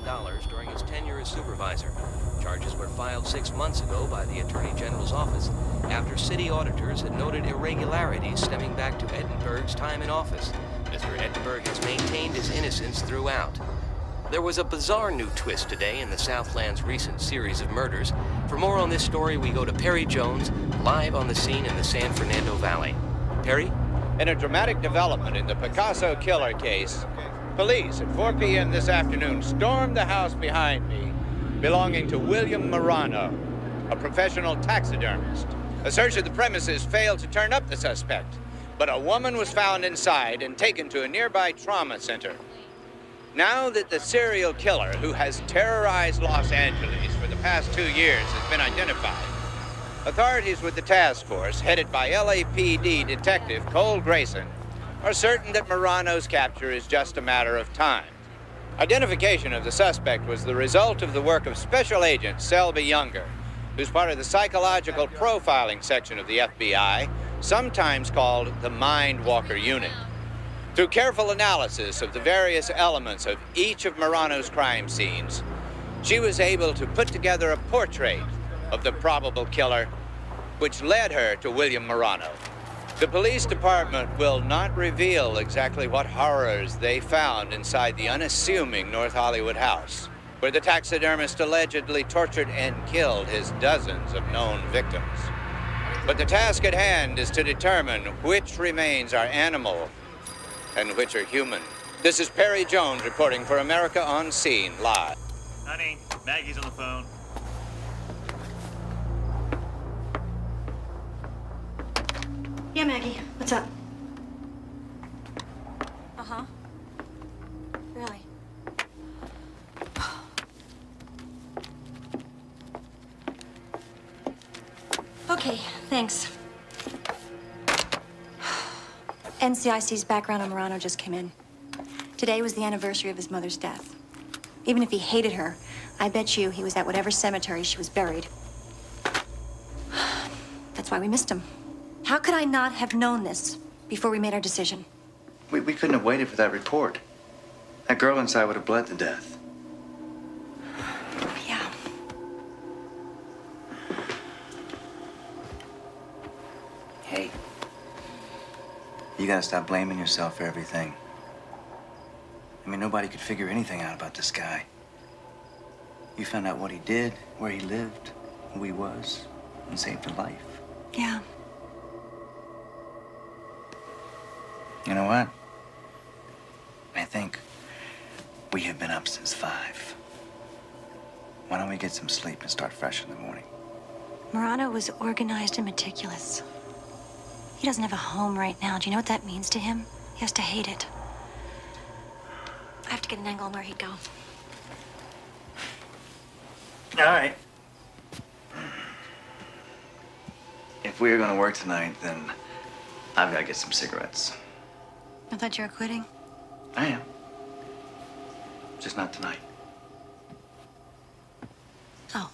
during his tenure as supervisor. Charges were filed 6 months ago by the Attorney General's office after city auditors had noted irregularities stemming back to Edinburgh's time in office. Mr. Edinburgh has maintained his innocence throughout. There was a bizarre new twist today in the Southland's recent series of murders. For more on this story, we go to Perry Jones, live on the scene in the San Fernando Valley. Perry? In a dramatic development in the Picasso killer case, police at 4 p.m. this afternoon stormed the house behind me, belonging to William Morrano, a professional taxidermist. A search of the premises failed to turn up the suspect, but a woman was found inside and taken to a nearby trauma center. Now that the serial killer who has terrorized Los Angeles for the past 2 years has been identified, authorities with the task force, headed by LAPD Detective Cole Grayson, are certain that Morano's capture is just a matter of time. Identification of the suspect was the result of the work of Special Agent Selby Younger, who's part of the psychological profiling section of the FBI, sometimes called the Mind Walker Unit. Through careful analysis of the various elements of each of Morano's crime scenes, she was able to put together a portrait of the probable killer, which led her to William Morano. The police department will not reveal exactly what horrors they found inside the unassuming North Hollywood house, where the taxidermist allegedly tortured and killed his dozens of known victims. But the task at hand is to determine which remains are animal and which are human. This is Perry Jones reporting for America on Scene Live. Honey, Maggie's on the phone. Yeah, Maggie, what's up? Uh-huh. Really? Okay, thanks. NCIC's background on Morano just came in. Today was the anniversary of his mother's death. Even if he hated her, I bet you he was at whatever cemetery she was buried. That's why we missed him. How could I not have known this before we made our decision? We couldn't have waited for that report. That girl inside would have bled to death. Yeah. Hey. You gotta stop blaming yourself for everything. I mean, nobody could figure anything out about this guy. You found out what he did, where he lived, who he was, and saved a life. Yeah. You know what? I think we have been up since 5. Why don't we get some sleep and start fresh in the morning? Morano was organized and meticulous. He doesn't have a home right now. Do you know what that means to him? He has to hate it. I have to get an angle on where he'd go. All right. If we're gonna work tonight, then I've gotta get some cigarettes. I thought you were quitting. I am. Just not tonight. Oh.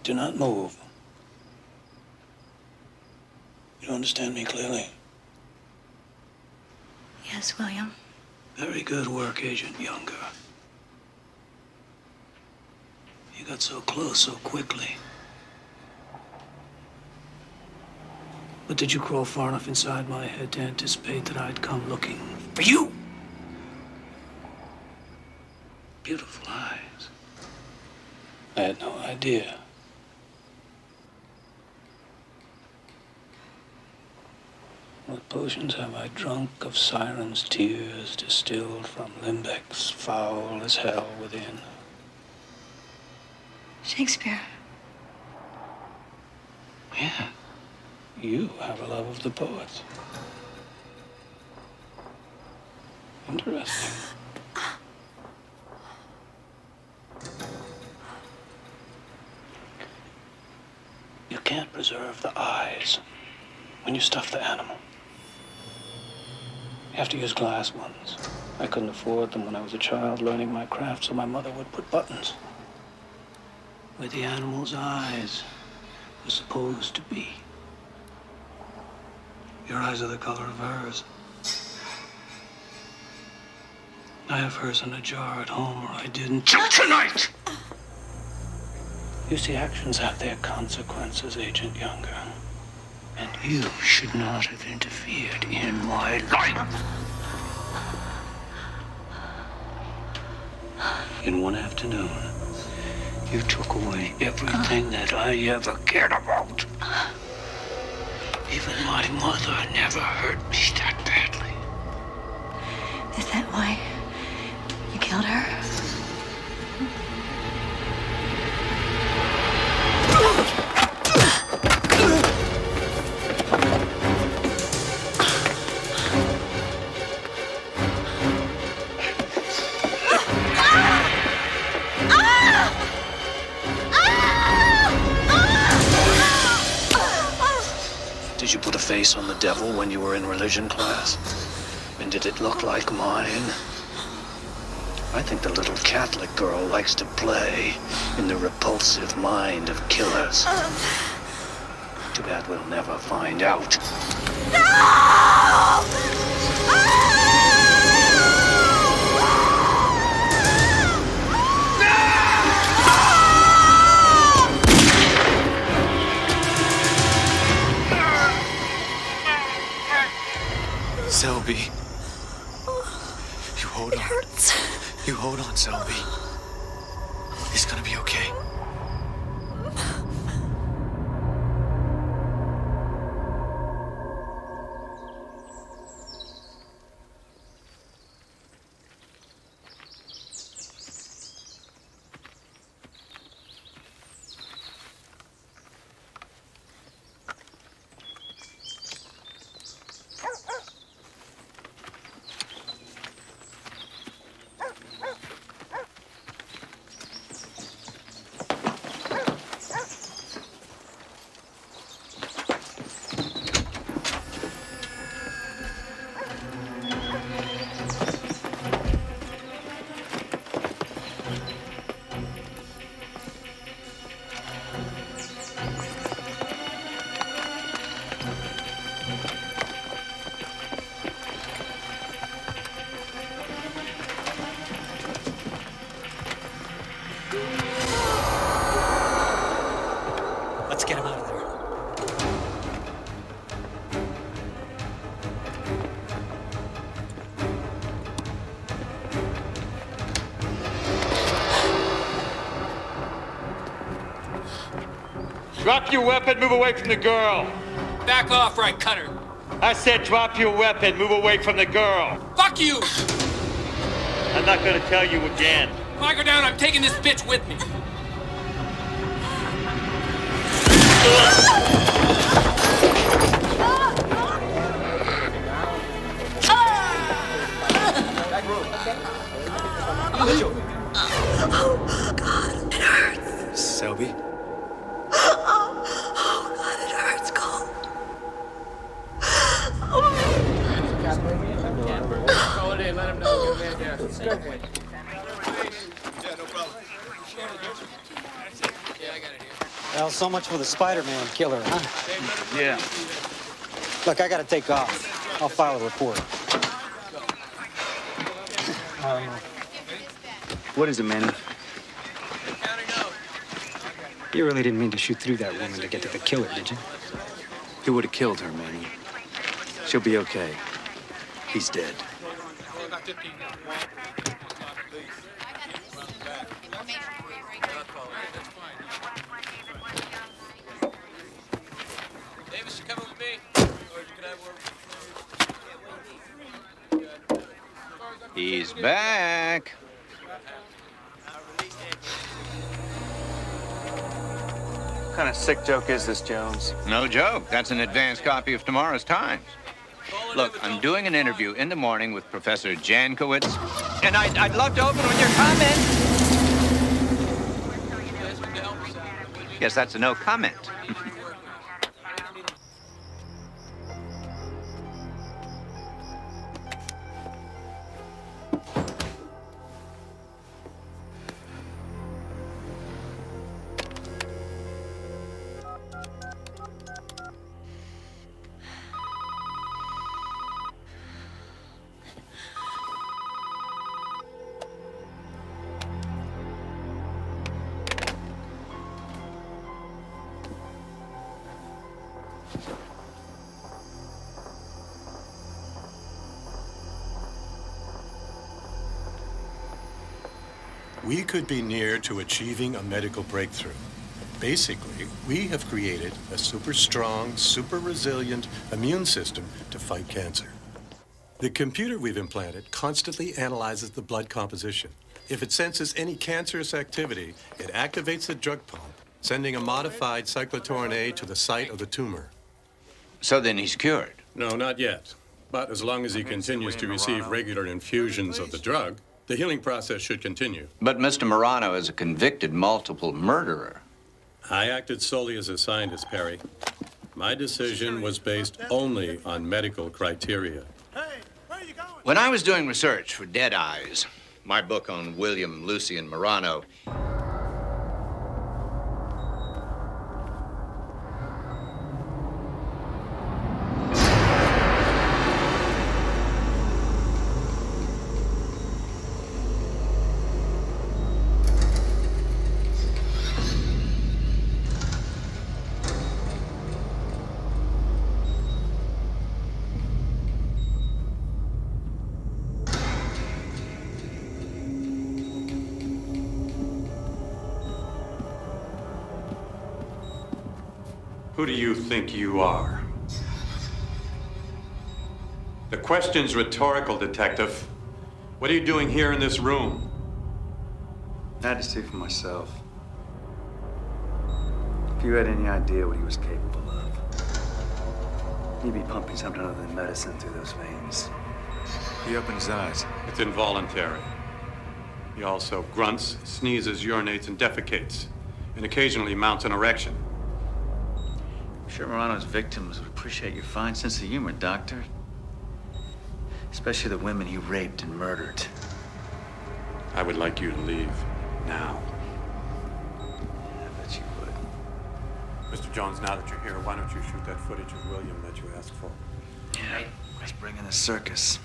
Do not move. You understand me clearly? Yes, William. Very good work, Agent Younger. You got so close so quickly. But did you crawl far enough inside my head to anticipate that I'd come looking for you? Beautiful eyes. I had no idea. What potions have I drunk of sirens' tears distilled from limbecks foul as hell within? Shakespeare. Yeah. You have a love of the poets. Interesting. You can't preserve the eyes when you stuff the animal. You have to use glass ones. I couldn't afford them when I was a child learning my craft, so my mother would put buttons where the animal's eyes were supposed to be. Your eyes are the color of hers. I have hers in a jar at home, or I didn't. Till tonight! You see, actions have their consequences, Agent Younger. And you should not have interfered in my life. In one afternoon, you took away everything that I ever cared about. Even my mother never hurt me that badly. Is that why you killed her? Did you put a face on the devil when you were in religion class? And did it look like mine? I think the little Catholic girl likes to play in the repulsive mind of killers. Too bad we'll never find out. Selby. You hold on. It hurts. You hold on, Selby. It's gonna be okay. Let's get him out of there. Drop your weapon, move away from the girl. Back off or I cut her. I said drop your weapon, move away from the girl. Fuck you! I'm not gonna tell you again. If I go down, I'm taking this bitch with me. Oh, God, it hurts. Selby? Oh, God, it hurts, Cole. Call it in, let him know. Get him in, yeah. Well, so much for the Spider-Man killer, huh? Yeah. Look, I gotta take off. I'll file a report. What is it, Manny? You really didn't mean to shoot through that woman to get to the killer, did you? He would have killed her, Manny. She'll be okay. He's dead. Davis, you coming with me? Or you can have work. He's back. kind of sick joke is this, Jones? No joke. That's an advanced copy of tomorrow's Times. Look, I'm doing an interview in the morning with Professor Jankowitz, and I'd love to open with your comment. Yes, that's a no comment. We could be near to achieving a medical breakthrough. Basically, we have created a super strong, super resilient immune system to fight cancer. The computer we've implanted constantly analyzes the blood composition. If it senses any cancerous activity, it activates the drug pump, sending a modified cyclotorin A to the site of the tumor. So then he's cured? No, not yet. But as long as he continues to receive regular infusions of the drug, the healing process should continue. But Mr. Morrano is a convicted multiple murderer. I acted solely as a scientist, Perry. My decision was based only on medical criteria. When I was doing research for Dead Eyes, my book on William Lucien Morrano, Who do you think you are? The question's rhetorical, Detective. What are you doing here in this room? I had to see for myself. If you had any idea what he was capable of, he'd be pumping something other than medicine through those veins. He opened his eyes. It's involuntary. He also grunts, sneezes, urinates, and defecates, and occasionally mounts an erection. I'm sure Morano's victims would appreciate your fine sense of humor, Doctor. Especially the women he raped and murdered. I would like you to leave now. I bet you would. Mr. Jones, now that you're here, why don't you shoot that footage of William that you asked for? Yeah, let's bring in the circus.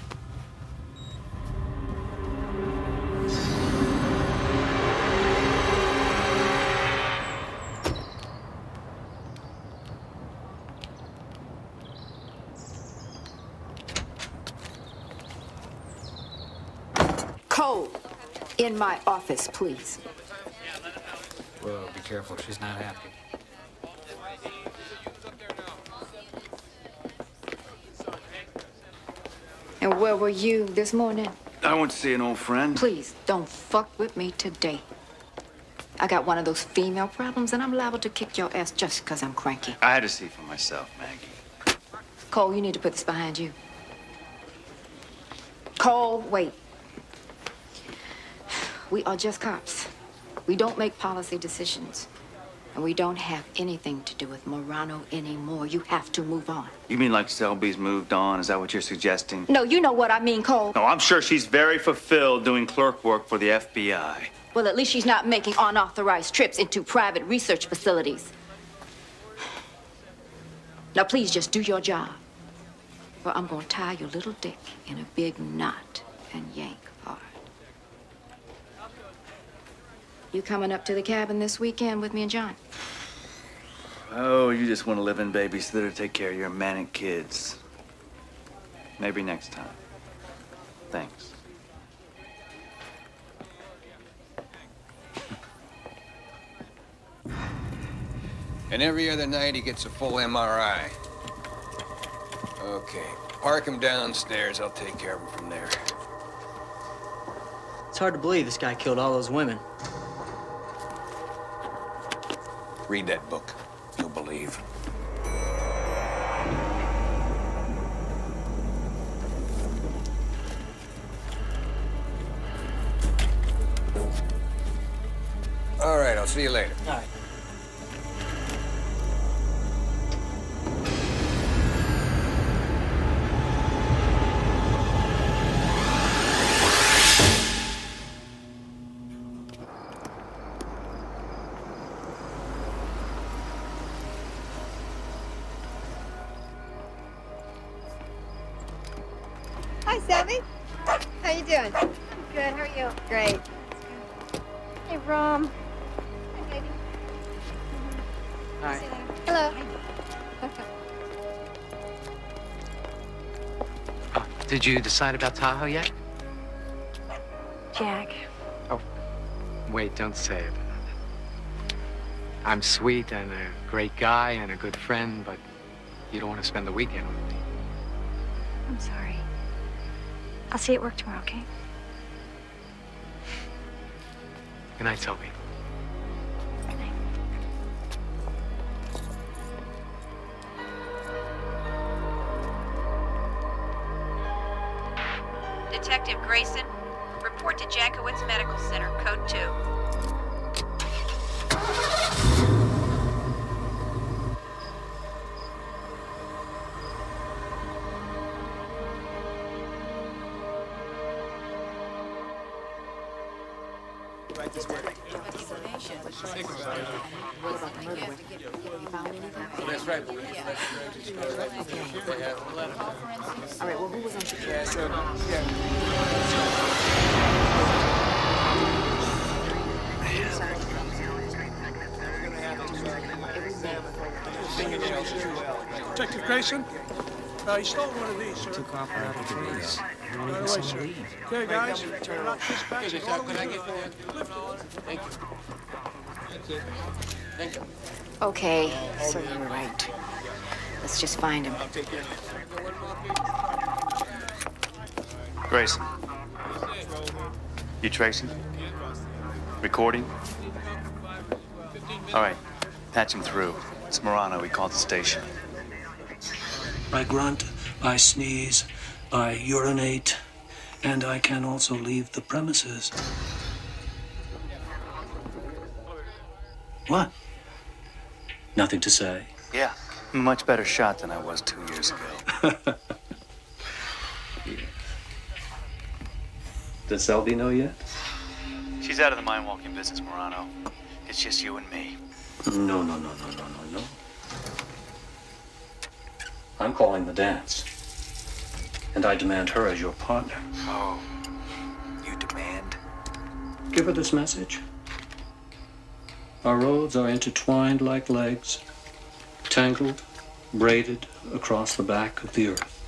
Cole, in my office, please. Well, be careful. She's not happy. And where were you this morning? I went to see an old friend. Please, don't fuck with me today. I got one of those female problems, and I'm liable to kick your ass just because I'm cranky. I had to see for myself, Maggie. Cole, you need to put this behind you. Cole, wait. We are just cops. We don't make policy decisions. And we don't have anything to do with Morrano anymore. You have to move on. You mean like Selby's moved on? Is that what you're suggesting? No, you know what I mean, Cole. No, I'm sure she's very fulfilled doing clerk work for the FBI. Well, at least she's not making unauthorized trips into private research facilities. Now, please just do your job. Or I'm gonna tie your little dick in a big knot and yank hard. You coming up to the cabin this weekend with me and John? Oh, you just want to live in babysitter to take care of your manic kids. Maybe next time. Thanks. And every other night he gets a full MRI. Okay, park him downstairs. I'll take care of him from there. It's hard to believe this guy killed all those women. Read that book. see you later. All right. Hi, Selby. How you doing? Good. How are you? Great. Hey, Rom. Hi, baby. Hi. See you later. Hello. Oh, did you decide about Tahoe yet? Jack. Oh, wait, don't say it. I'm sweet and a great guy and a good friend, but you don't want to spend the weekend with me. I'm sorry. I'll see you at work tomorrow, okay? Good night, Toby. Good night. Detective Grayson, report to Jankowitz Medical Center, code 2. That's right. All right, well, who was on security? Detective Grayson? You stole one of these, sir. Took off without a trace. Right away, sir. Okay, guys. Rock this back. Excuse me, sir. Could I get Thank you. Thank you. Okay, so you were right. Let's just find him. Grayson. You tracing? Recording? All right. Patch him through. It's Morrano. We called the station. I grunt, I sneeze, I urinate, and I can also leave the premises. What? Nothing to say. Yeah. I'm a much better shot than I was 2 years ago. Does Selby know yet? She's out of the mind-walking business, Morrano. It's just you and me. No. I'm calling the dance. And I demand her as your partner. Oh. You demand? Give her this message. Our roads are intertwined like legs, tangled, braided across the back of the earth.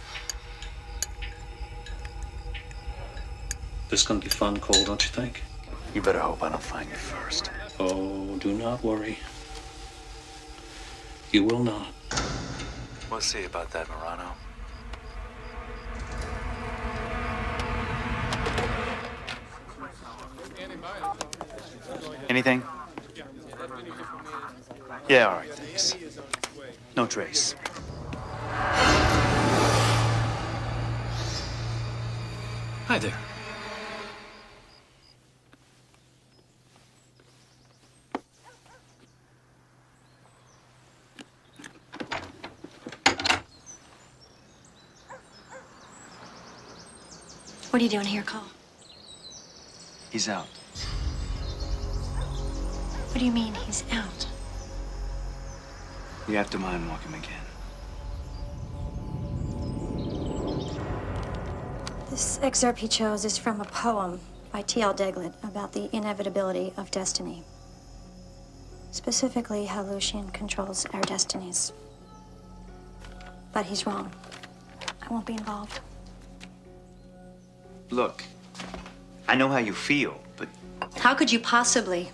This gonna be fun, Cole, don't you think? You better hope I don't find you first. Oh, do not worry. You will not. We'll see about that, Morrano. Anything? Yeah, all right, thanks. No trace. Hi there. What are you doing here, Cole? He's out. What do you mean he's out? You have to mind-walk him again. This excerpt he chose is from a poem by T.L. Deglet about the inevitability of destiny. Specifically, how Lucian controls our destinies. But he's wrong. I won't be involved. Look, I know how you feel, but... How could you possibly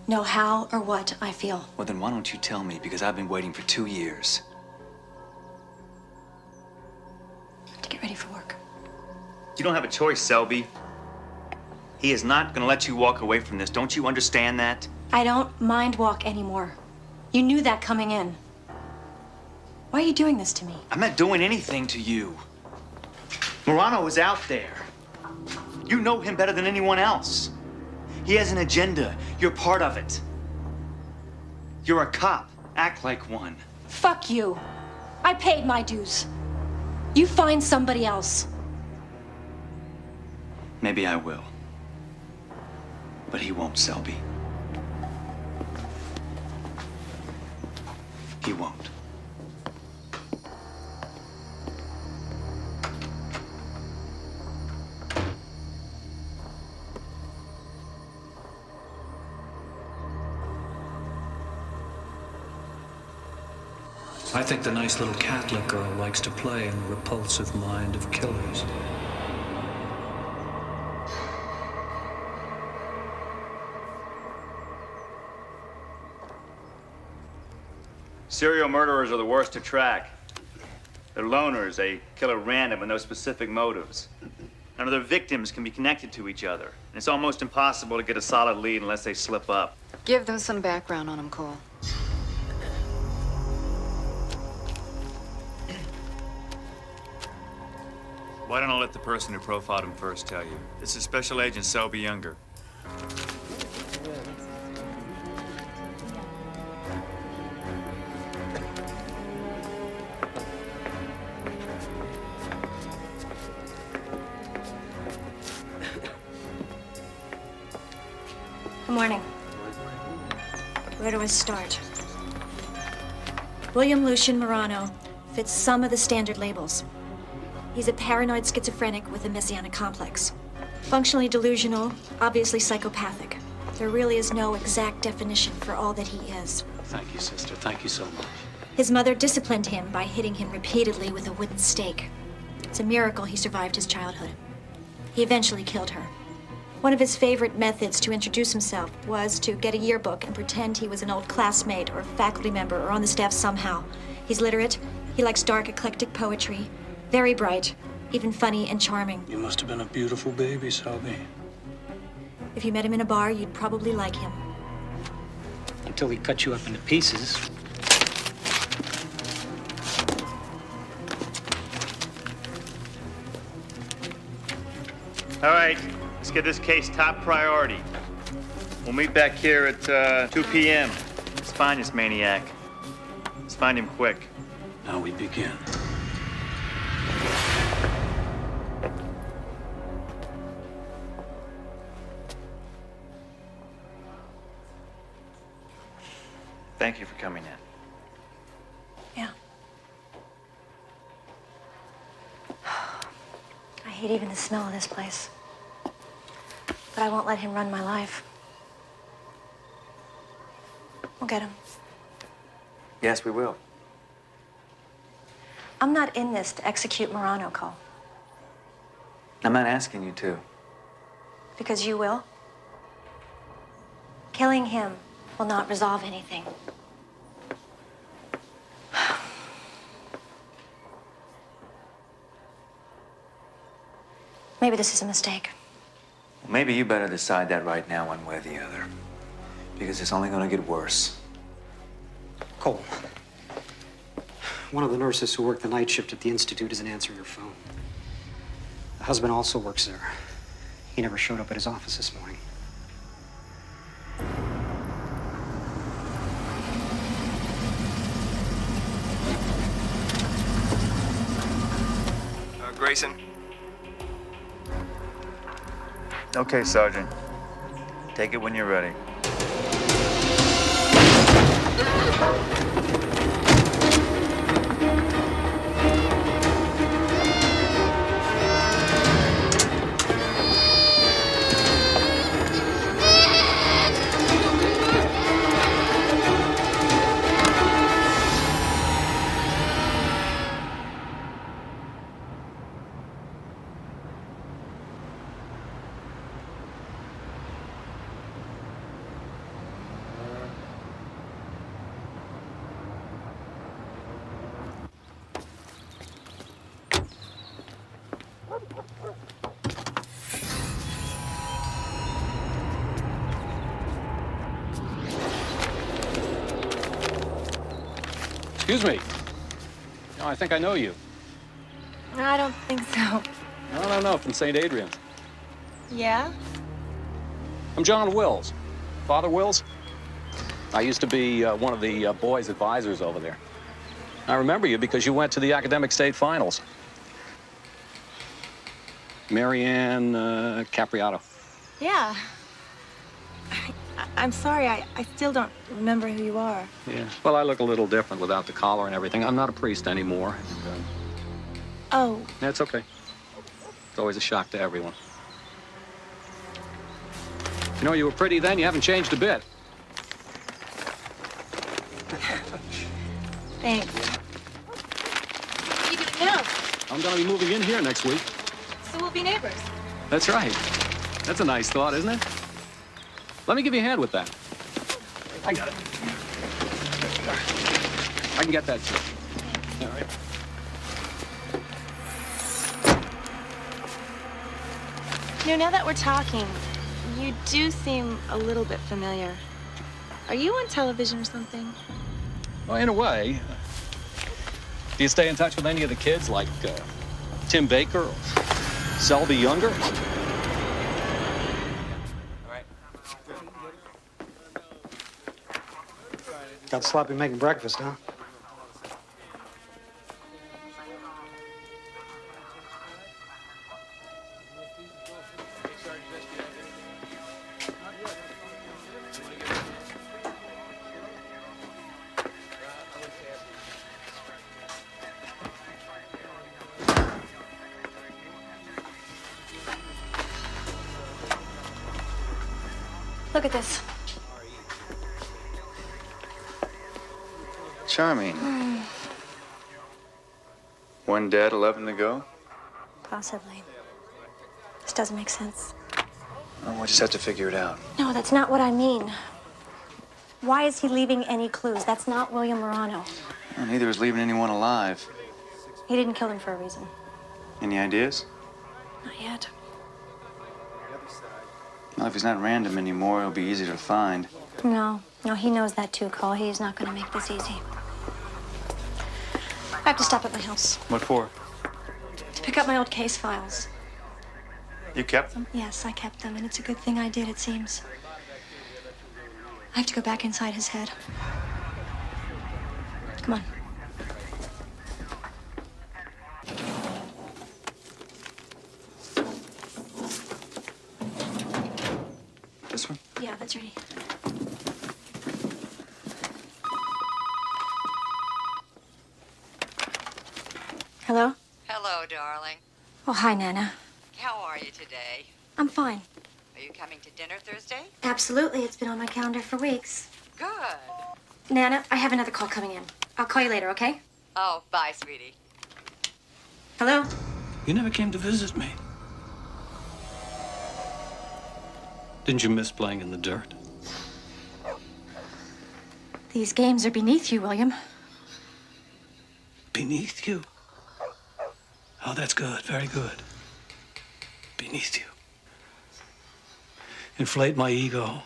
know how or what I feel? Well, then why don't you tell me? Because I've been waiting for 2 years. To get ready for work. You don't have a choice, Selby. He is not gonna let you walk away from this. Don't you understand that? I don't mind walk anymore. You knew that coming in. Why are you doing this to me? I'm not doing anything to you. Morrano is out there. You know him better than anyone else. He has an agenda. You're part of it. You're a cop. Act like one. Fuck you. I paid my dues. You find somebody else. Maybe I will. But he won't, Selby. He won't. I think the nice little Catholic girl likes to play in the repulsive mind of killers. Serial murderers are the worst to track. They're loners. They kill at random with no specific motives. None of their victims can be connected to each other. And it's almost impossible to get a solid lead unless they slip up. Give them some background on him, Cole. Why don't I let the person who profiled him first tell you? This is Special Agent Selby Younger. Good morning. Where do I start? William Lucian Morrano fits some of the standard labels. He's a paranoid schizophrenic with a messianic complex. Functionally delusional, obviously psychopathic. There really is no exact definition for all that he is. Thank you, sister. Thank you so much. His mother disciplined him by hitting him repeatedly with a wooden stake. It's a miracle he survived his childhood. He eventually killed her. One of his favorite methods to introduce himself was to get a yearbook and pretend he was an old classmate or faculty member or on the staff somehow. He's literate. He likes dark, eclectic poetry. Very bright, even funny and charming. You must have been a beautiful baby, Selby. If you met him in a bar, you'd probably like him. Until he cut you up into pieces. All right, let's get this case top priority. We'll meet back here at 2 p.m. Let's find this maniac. Let's find him quick. Now we begin. Thank you for coming in. Yeah. I hate even the smell of this place. But I won't let him run my life. We'll get him. Yes, we will. I'm not in this to execute Morrano, Cole. I'm not asking you to. Because you will. Killing him will not resolve anything. Maybe this is a mistake. Well, maybe you better decide that right now, one way or the other. Because it's only going to get worse. Cole, one of the nurses who worked the night shift at the Institute isn't answering her phone. The husband also works there. He never showed up at his office this morning. Grayson? Okay, Sergeant. Take it when you're ready. Excuse me. No, I think I know you. I don't think so. No, from St. Adrian's. Yeah? I'm John Wills. Father Wills? I used to be one of the boys' advisors over there. I remember you because you went to the academic state finals. Marianne Capriato. Yeah. I'm sorry, I still don't remember who you are. Yeah. Well, I look a little different without the collar and everything. I'm not a priest anymore. Oh. That's okay. It's always a shock to everyone. You know, you were pretty then. You haven't changed a bit. Thanks. What are you doing now? I'm going to be moving in here next week. So we'll be neighbors. That's right. That's a nice thought, isn't it? Let me give you a hand with that. I got it. I can get that too. All right. You know, now that we're talking, you do seem a little bit familiar. Are you on television or something? Well, in a way. Do you stay in touch with any of the kids, like Tim Baker or Selby Younger? Got sloppy making breakfast, huh? Look at this. Charming. One dead, 11 to go? Possibly. This doesn't make sense. Oh, we'll just have to figure it out. No, that's not what I mean. Why is he leaving any clues? That's not William Morrano. Well, neither is leaving anyone alive. He didn't kill them for a reason. Any ideas? Not yet. Well, if he's not random anymore, it'll be easy to find. No, he knows that too, Cole. He's not going to make this easy. I have to stop at my house What for? to pick up my old case files. You kept them? Yes, I kept them, and it's a good thing I did, it seems. I have to go back inside his head. Come on. This one? Yeah, that's ready. Hello? Hello, darling. Oh, hi, Nana. How are you today? I'm fine. Are you coming to dinner Thursday? Absolutely. It's been on my calendar for weeks. Good. Nana, I have another call coming in. I'll call you later, okay? Oh, bye, sweetie. Hello? You never came to visit me. Didn't you miss playing in the dirt? These games are beneath you, William. Beneath you? Oh, that's good. Very good. Beneath you. Inflate my ego.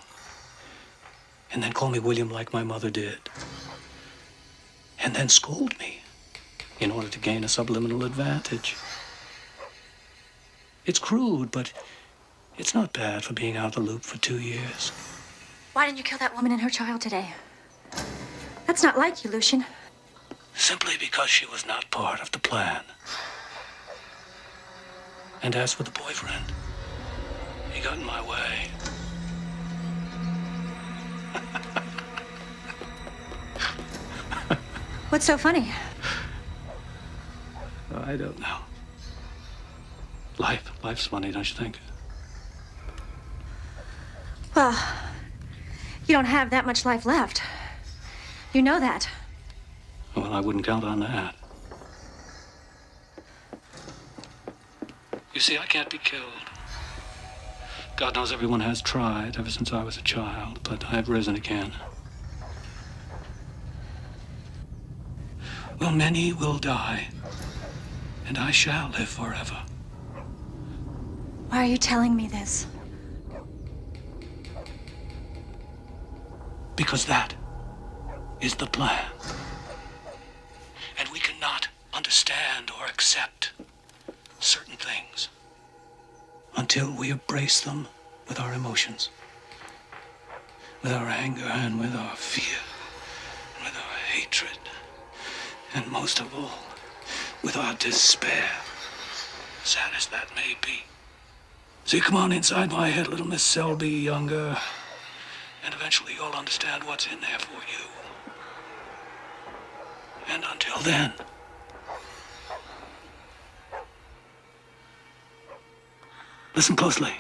And then call me William like my mother did. And then scold me in order to gain a subliminal advantage. It's crude, but it's not bad for being out of the loop for 2 years. Why didn't you kill that woman and her child today? That's not like you, Lucian. Simply because she was not part of the plan. And as for the boyfriend, he got in my way. What's so funny? I don't know. Life's funny, don't you think? Well, you don't have that much life left. You know that. Well, I wouldn't count on that. You see, I can't be killed. God knows everyone has tried ever since I was a child, but I've risen again. Well, many will die, and I shall live forever. Why are you telling me this? Because that is the plan. And we cannot understand or accept certain things until we embrace them with our emotions. with our anger and with our fear, and with our hatred, and most of all, with our despair, sad as that may be. So you come on inside my head, little Miss Selby Younger, and eventually you'll understand what's in there for you. And until then, listen closely.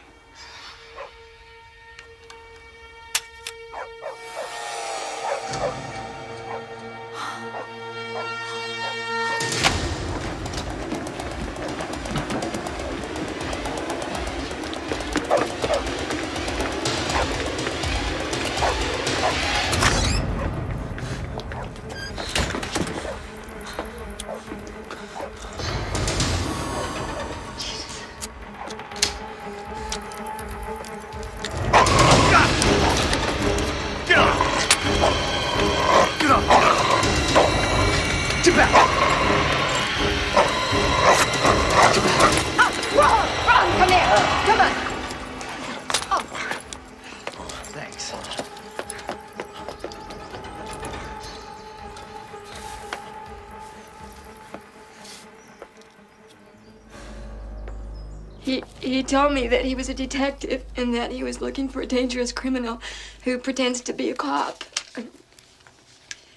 He told me that he was a detective and that he was looking for a dangerous criminal who pretends to be a cop.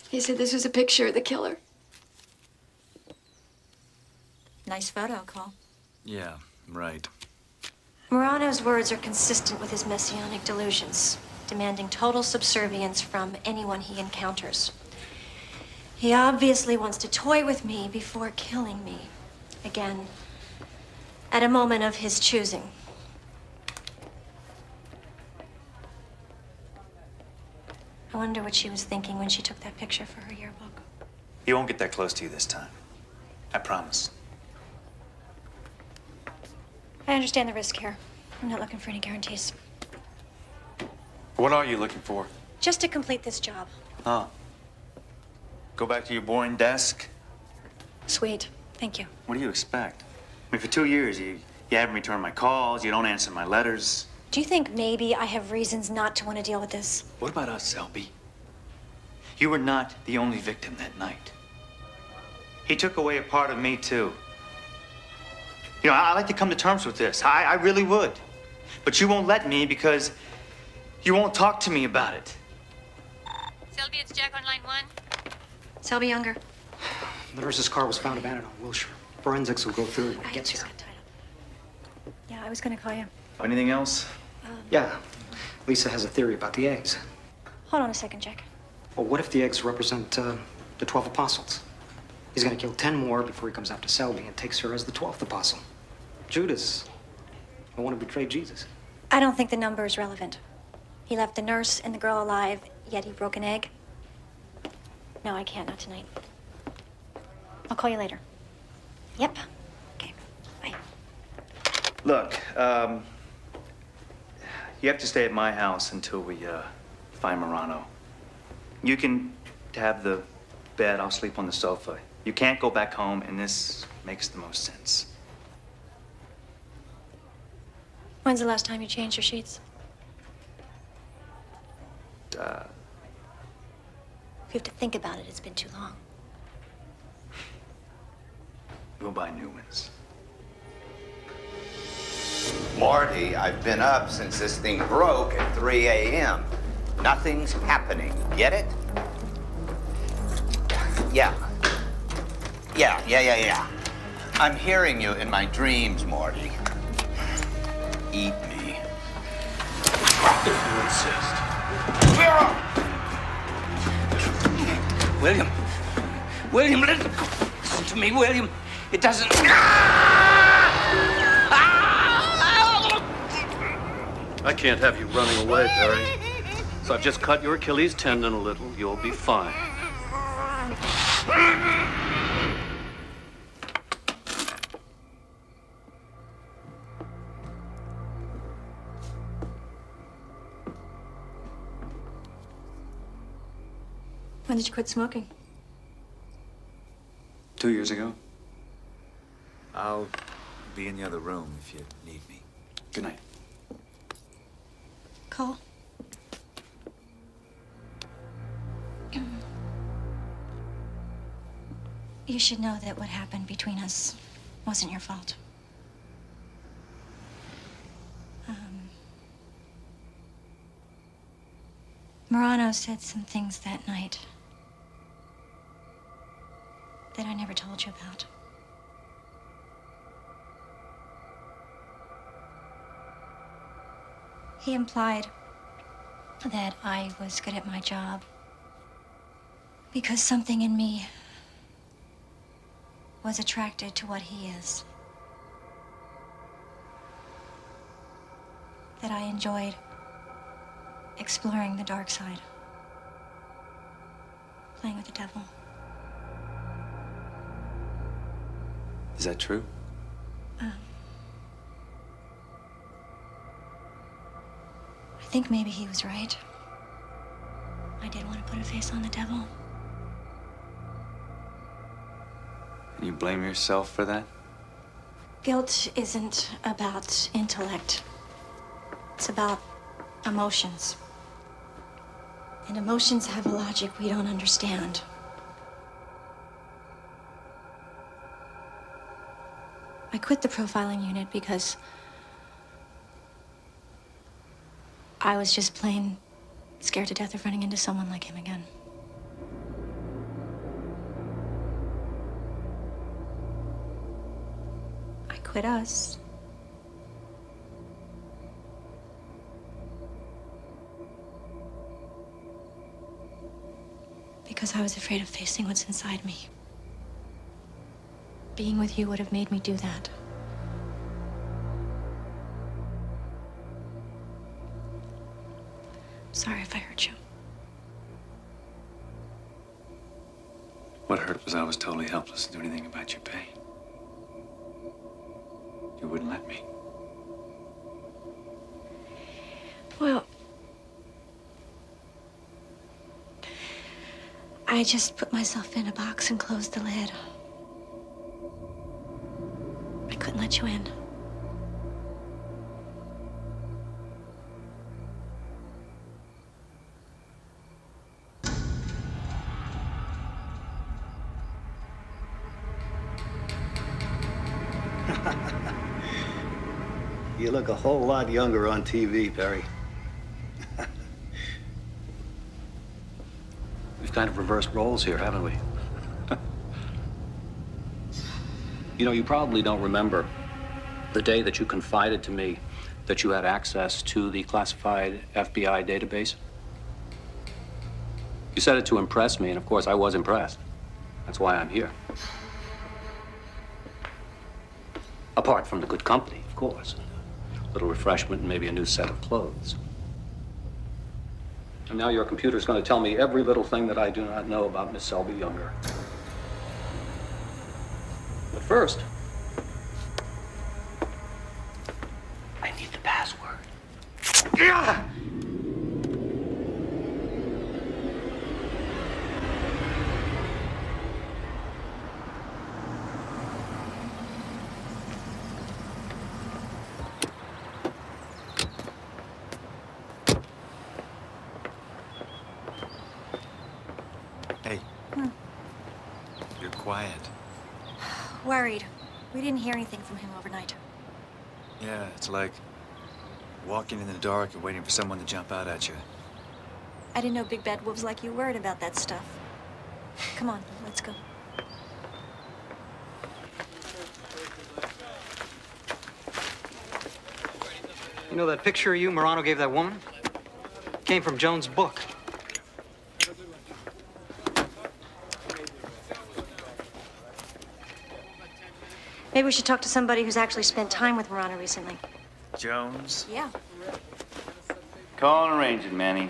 He said this was a picture of the killer. Nice photo, Cole. Yeah, right. Morano's words are consistent with his messianic delusions, demanding total subservience from anyone he encounters. He obviously wants to toy with me before killing me. Again, at a moment of his choosing. I wonder what she was thinking when she took that picture for her yearbook. He won't get that close to you this time. I promise. I understand the risk here. I'm not looking for any guarantees. What are you looking for? Just to complete this job. Huh? Go back to your boring desk? Sweet. Thank you. What do you expect? I mean, for 2 years, you haven't returned my calls, you don't answer my letters. Do you think maybe I have reasons not to want to deal with this? What about us, Selby? You were not the only victim that night. He took away a part of me, too. You know, I'd like to come to terms with this. I really would. But you won't let me because you won't talk to me about it. Selby, it's Jack on line 1. Selby Younger. The nurse's car was found abandoned on Wilshire. Forensics will go through it when it gets here. Yeah, I was going to call you. Anything else? Yeah. Lisa has a theory about the eggs. Hold on a second, Jack. Well, what if the eggs represent the 12 apostles? He's going to kill 10 more before he comes after Selby and takes her as the 12th apostle. Judas, the one who betrayed Jesus. I don't think the number is relevant. He left the nurse and the girl alive, yet he broke an egg. No, I can't, not tonight. I'll call you later. Yep. Okay, bye. Look, you have to stay at my house until we find Morrano. You can have the bed, I'll sleep on the sofa. You can't go back home, and this makes the most sense. When's the last time you changed your sheets? If you have to think about it, it's been too long. We'll buy new ones. Marty, I've been up since this thing broke at 3 a.m. Nothing's happening. Get it? Yeah. Yeah. I'm hearing you in my dreams, Marty. Eat me. If you insist. William, listen to me, William. It doesn't... I can't have you running away, Barry. So I've just cut your Achilles tendon a little. You'll be fine. When did you quit smoking? 2 years ago. I'll be in the other room if you need me. Good night. Cole? You should know that what happened between us wasn't your fault. Morrano said some things that night that I never told you about. He implied that I was good at my job because something in me was attracted to what he is. That I enjoyed exploring the dark side, playing with the devil. Is that true? I think maybe he was right. I did want to put a face on the devil. And you blame yourself for that? Guilt isn't about intellect. It's about emotions. And emotions have a logic we don't understand. I quit the profiling unit because I was just plain scared to death of running into someone like him again. I quit us. Because I was afraid of facing what's inside me. Being with you would have made me do that. I'm sorry if I hurt you. What hurt was I was totally helpless to do anything about your pain. You wouldn't let me. Well, I just put myself in a box and closed the lid. I couldn't let you in. You look a whole lot younger on TV, Perry. We've kind of reversed roles here, haven't we? You know, you probably don't remember the day that you confided to me that you had access to the classified FBI database. You said it to impress me, and of course I was impressed. That's why I'm here. Apart from the good company, of course. A little refreshment and maybe a new set of clothes. And now your computer's going to tell me every little thing that I do not know about Miss Selby Younger. But first, I need the password. Yeah! Quiet. Worried. We didn't hear anything from him overnight. Yeah, it's like walking in the dark and waiting for someone to jump out at you. I didn't know big bad wolves like you worried about that stuff. Come on, let's go. You know that picture of you Morrano gave that woman? Came from Joan's book. Maybe we should talk to somebody who's actually spent time with Morrano recently. Jones? Yeah. Call and arrange it, Manny.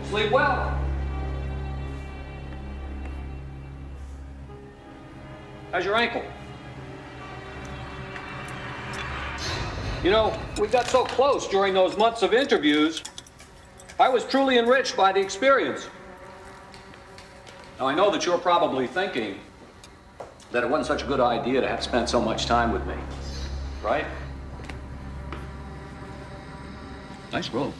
Sleep well. How's your ankle? You know, we got so close during those months of interviews. I was truly enriched by the experience. Now, I know that you're probably thinking, that it wasn't such a good idea to have spent so much time with me. Right? Nice robe.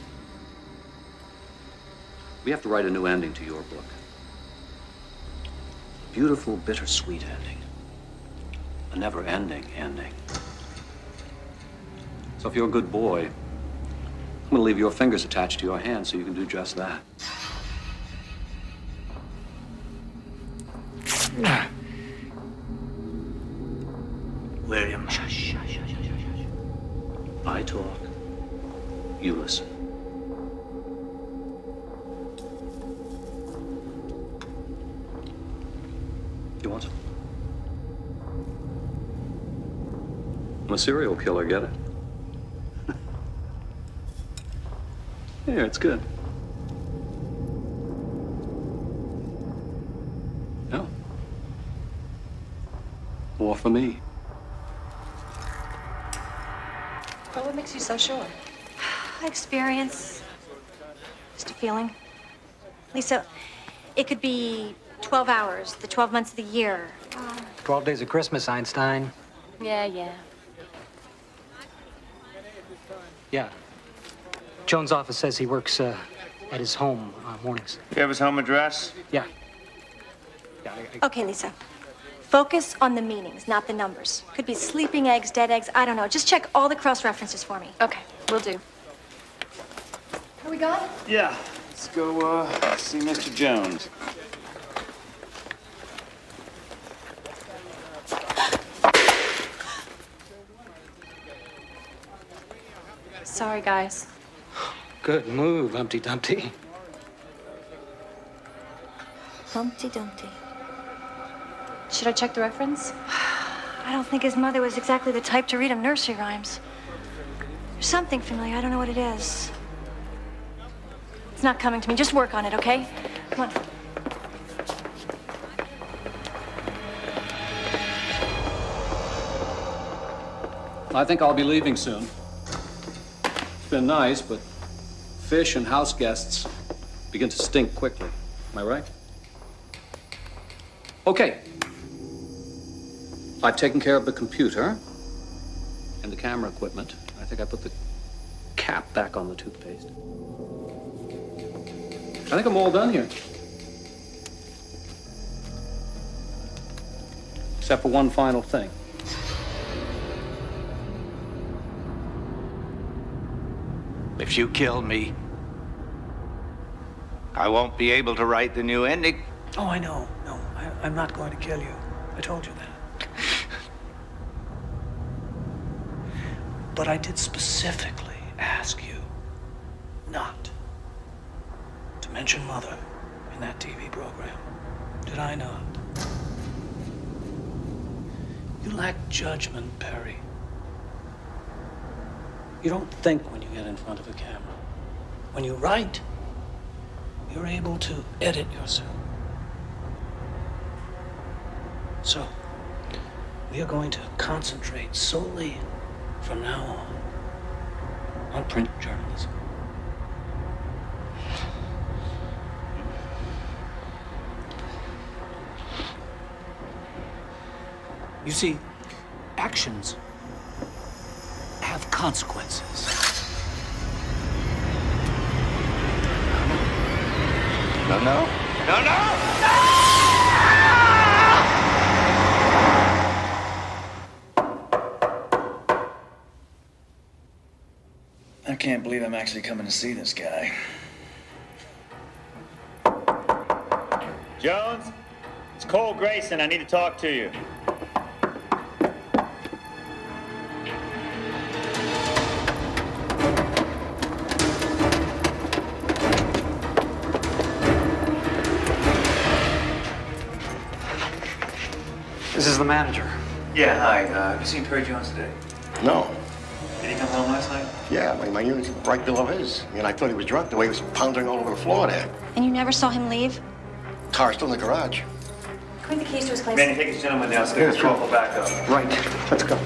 We have to write a new ending to your book. Beautiful, bittersweet ending. A never-ending ending. So if you're a good boy, I'm gonna leave your fingers attached to your hands so you can do just that. William. Shush. I talk. You listen. You want some? I'm a serial killer, get it? Here, it's good. No. More for me. Well, what makes you so sure? Experience. Just a feeling. Lisa, it could be 12 hours, the 12 months of the year. 12 days of Christmas, Einstein. Yeah. Yeah. Jones' office says he works at his home mornings. You have his home address? Yeah. Okay, Lisa. Focus on the meanings, not the numbers. Could be sleeping eggs, dead eggs, I don't know. Just check all the cross-references for me. Okay, will do. Are we gone? Yeah. Let's go see Mr. Jones. Sorry, guys. Good move, Humpty Dumpty. Humpty Dumpty. Should I check the reference? I don't think his mother was exactly the type to read him nursery rhymes. There's something familiar. I don't know what it is. It's not coming to me. Just work on it, okay? Come on. I think I'll be leaving soon. It's been nice, but fish and house guests begin to stink quickly. Am I right? Okay. I've taken care of the computer and the camera equipment. I think I put the cap back on the toothpaste. I think I'm all done here. Except for one final thing. If you kill me, I won't be able to write the new ending. Oh, I know. No, I'm not going to kill you. I told you that. But I did specifically ask you not to mention Mother in that TV program. Did I not? You lack judgment, Perry. You don't think when you get in front of a camera. When you write, you're able to edit yourself. So, we are going to concentrate solely from now on print journalism. You see, actions have consequences. No. I can't believe I'm actually coming to see this guy. Jones, it's Cole Grayson. I need to talk to you. This is the manager. Yeah, hi. Have you seen Perry Jones today? No. Did he come home last night? Yeah, my unit's right below his. And I thought he was drunk the way he was pounding all over the floor there. And you never saw him leave? Car's still in the garage. Can we have the keys to his place? Manny, take this gentleman downstairs. Yeah, sure. We'll back up. Right. Let's go.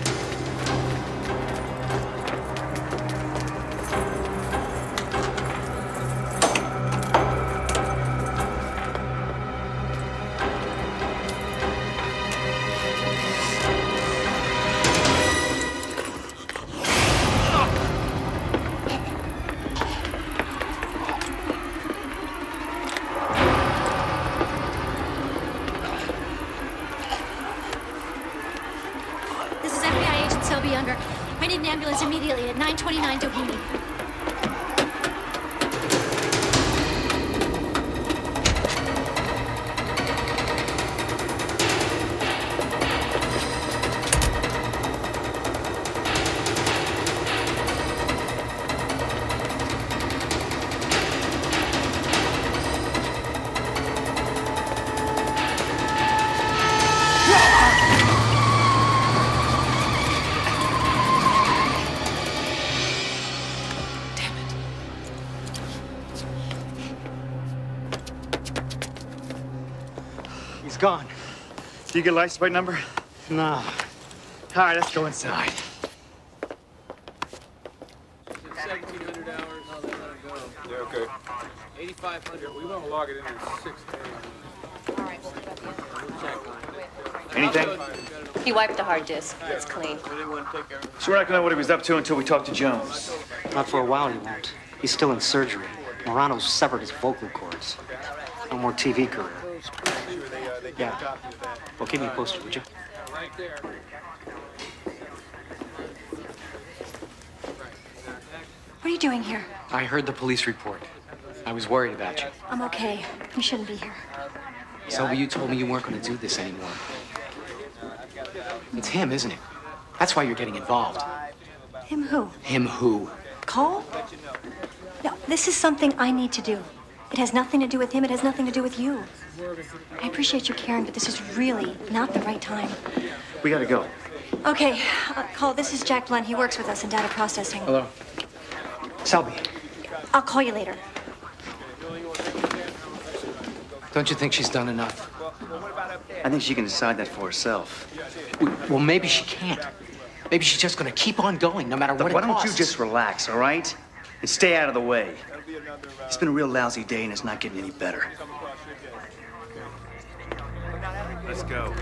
Younger. I need an ambulance immediately at 929 Doheny. He's gone. Do you get a license plate number? No. All right, let's go inside. 1,700 hours. I'll let him go. Yeah, okay. 8,500. We want to log it in as 6 days. All right. He wiped the hard disk. It's clean. So we're not gonna know what he was up to until we talk to Jones. Not for a while, he won't. He's still in surgery. Morrano's severed his vocal cords. No more TV career. Yeah. Well, keep me posted, would you? Right there. What are you doing here? I heard the police report. I was worried about you. I'm okay. You shouldn't be here. Selby, you told me you weren't going to do this anymore. It's him, isn't it? That's why you're getting involved. Him who? Him who? Cole? No, this is something I need to do. It has nothing to do with him. It has nothing to do with you. I appreciate you caring, but this is really not the right time. We gotta go. Okay, Cole, this is Jack Blunt. He works with us in data processing. Hello. Selby. I'll call you later. Don't you think she's done enough? I think she can decide that for herself. Well, maybe she can't. Maybe she's just going to keep on going, no matter what it Why costs. don't you just relax, all right? And stay out of the way. It's been a real lousy day, and it's not getting any better. Let's go.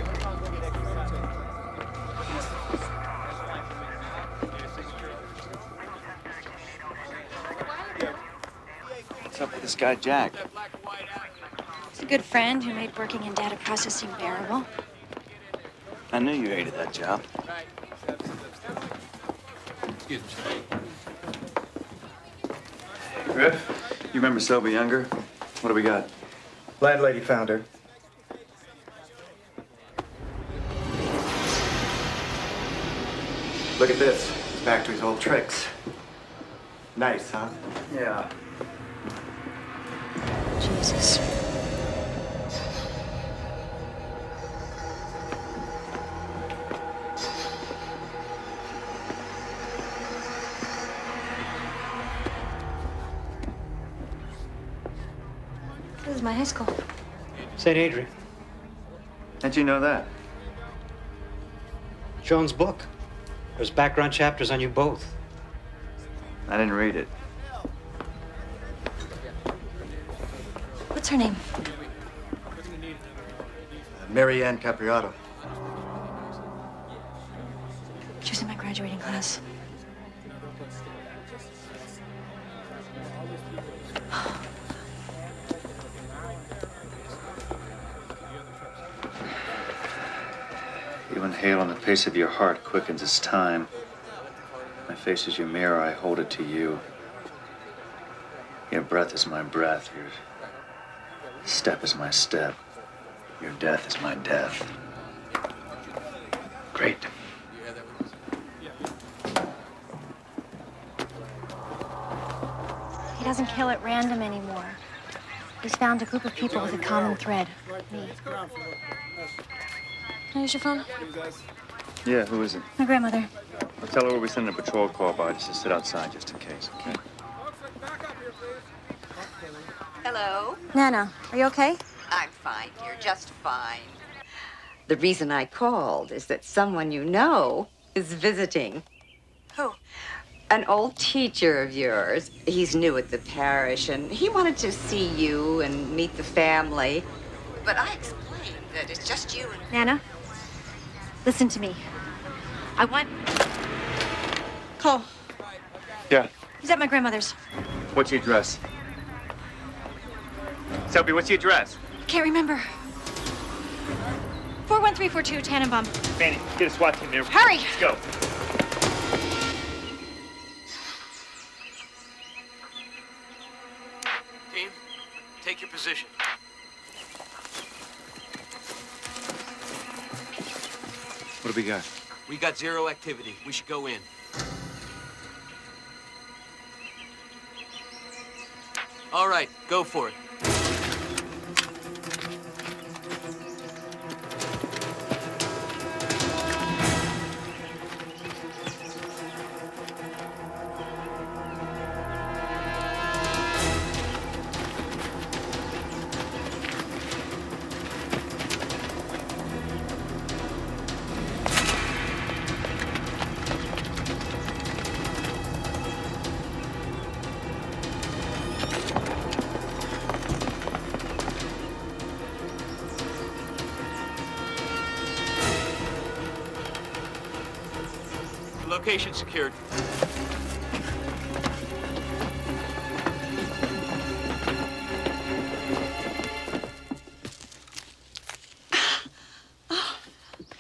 What's up with this guy, Jack? He's a good friend who made working in data processing bearable. I knew you hated that job. Griff, you remember Selby Younger? What do we got? Landlady found her. Look at this. He's back to his old tricks. Nice, huh? Yeah. Jesus. This is my high school. St. Adrian. How'd you know that? Jones' book. There's background chapters on you both. I didn't read it. What's her name? Mary Ann Capriato. She was in my graduating class. You inhale and the pace of your heart quickens as time. My face is your mirror, I hold it to you. Your breath is my breath, your step is my step. Your death is my death. Great. He doesn't kill at random anymore. He's found a group of people with a common thread. Me. Can I use your phone? Yeah, who is it? My grandmother. I'll tell her we'll be sending a patrol car by just to sit outside just in case, okay? Hello. Nana, are you okay? I'm fine, dear, just fine. The reason I called is that someone you know is visiting. Who? An old teacher of yours. He's new at the parish, and he wanted to see you and meet the family. But I explained that it's just you and... Nana, listen to me. I want... Cole, Yeah. he's at my grandmother's. What's the address? Selby, what's the address? Can't remember. 41342 Tannenbaum. Fanny, get a SWAT team there. Hurry! Let's go. What do we got? We got zero activity. We should go in. All right, go for it. Location secured.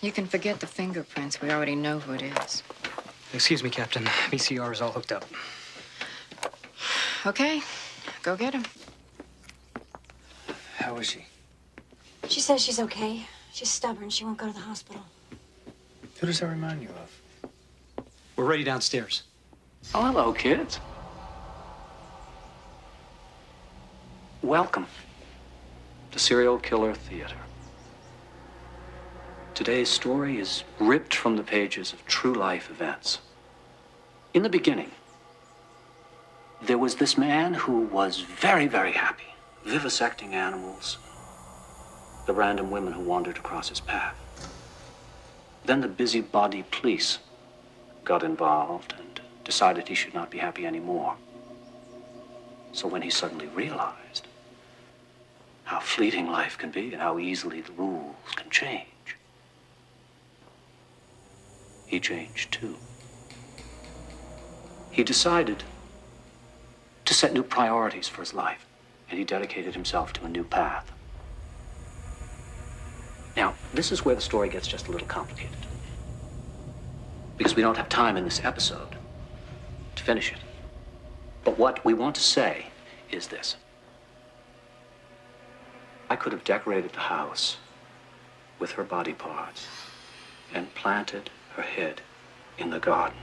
You can forget the fingerprints. We already know who it is. Excuse me, Captain. VCR is all hooked up. Okay, go get him. How is she? She says she's okay. She's stubborn. She won't go to the hospital. Who does that remind you of? We're ready downstairs. Oh, hello, kids. Welcome to Serial Killer Theater. Today's story is ripped from the pages of true life events. In the beginning, there was this man who was very, very happy, vivisecting animals, the random women who wandered across his path. Then the busybody police got involved and decided he should not be happy anymore. So when he suddenly realized how fleeting life can be and how easily the rules can change, he changed too. He decided to set new priorities for his life, and he dedicated himself to a new path. Now, this is where the story gets just a little complicated, because we don't have time in this episode to finish it. But what we want to say is this. I could have decorated the house with her body parts and planted her head in the garden,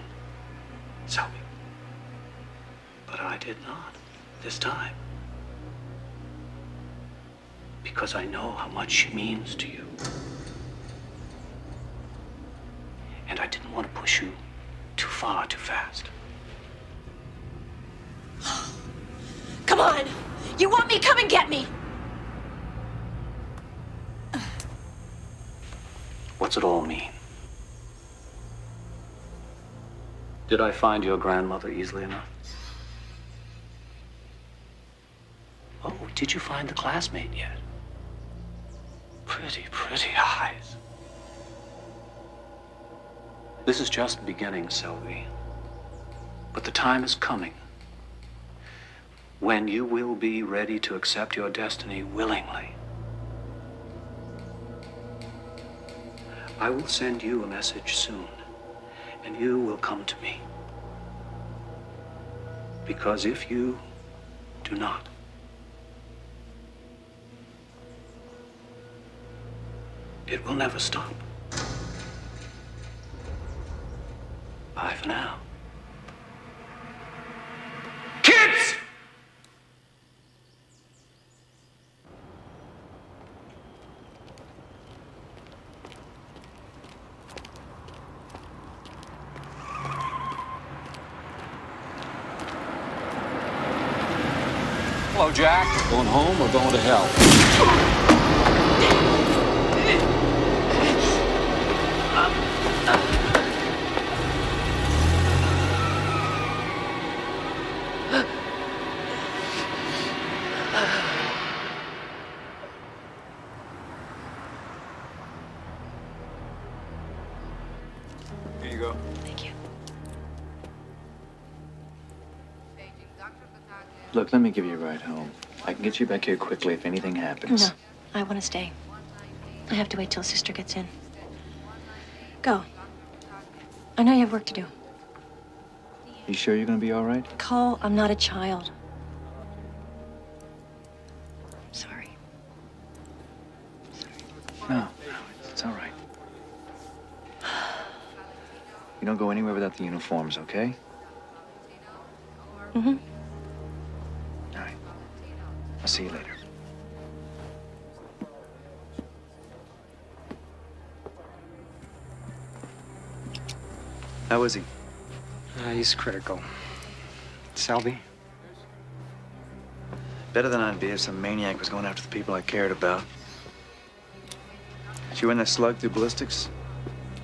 Selby. But I did not this time, because I know how much she means to you. And I didn't want to push you too far, too fast. Come on! You want me? Come and get me! What's it all mean? Did I find your grandmother easily enough? Oh, did you find the classmate yet? Pretty, pretty eyes. This is just the beginning, Selby. But the time is coming when you will be ready to accept your destiny willingly. I will send you a message soon, and you will come to me. Because if you do not, it will never stop. Bye for now. Kids! Hello, Jack. Going home or going to hell? Here you go. Thank you. Look, let me give you a ride home. I can get you back here quickly if anything happens. No, I want to stay. I have to wait till Sister gets in. Go. I know you have work to do. You sure you're gonna be all right? Cole, I'm not a child. Sorry. No, it's all right. You don't go anywhere without the uniforms, okay? Mm-hmm. All right. I'll see you later. How is he? He's critical. Selby? Better than I'd be if some maniac was going after the people I cared about. Did you win that slug through ballistics?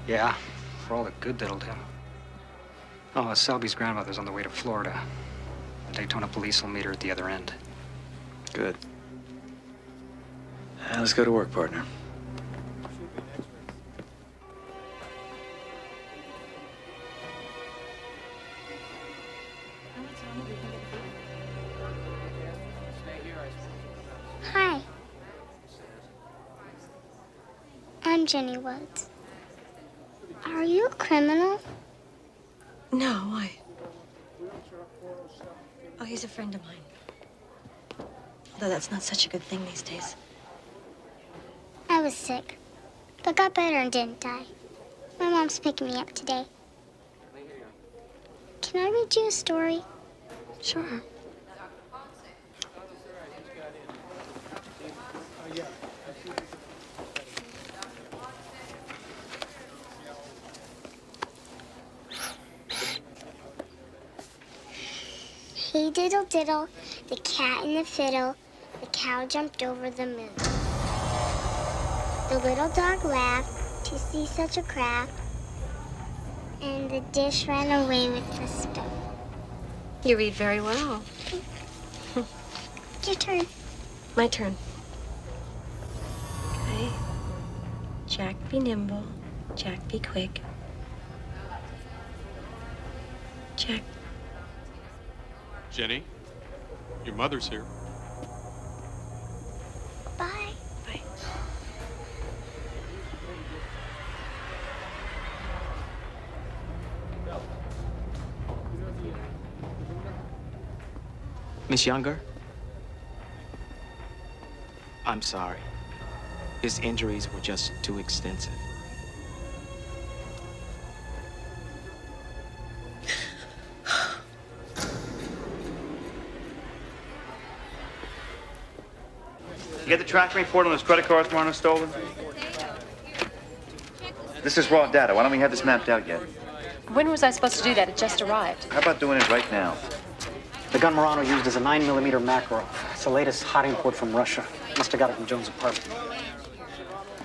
Yeah, for all the good that'll do. Oh, Selby's grandmother's on the way to Florida. The Daytona police will meet her at the other end. Good. Let's go to work, partner. Hi. I'm Jenny Woods. Are you a criminal? No, why? Oh, he's a friend of mine. Although that's not such a good thing these days. I was sick, but got better and didn't die. My mom's picking me up today. Can I read you a story? Sure. Hey diddle diddle, the cat and the fiddle, the cow jumped over the moon. The little dog laughed to see such a craft, and the dish ran away with the spoon. You read very well. Your turn. My turn. Okay. Jack be nimble, Jack be quick. Jack. Jenny, your mother's here. Bye. Bye. Miss Younger? I'm sorry. His injuries were just too extensive. You get the tracking report on those credit cards Morrano stolen? This is raw data. Why don't we have this mapped out yet? When was I supposed to do that? It just arrived. How about doing it right now? The gun Morrano used is a 9mm Makarov. It's the latest hot import from Russia. Must have got it from Jones' apartment.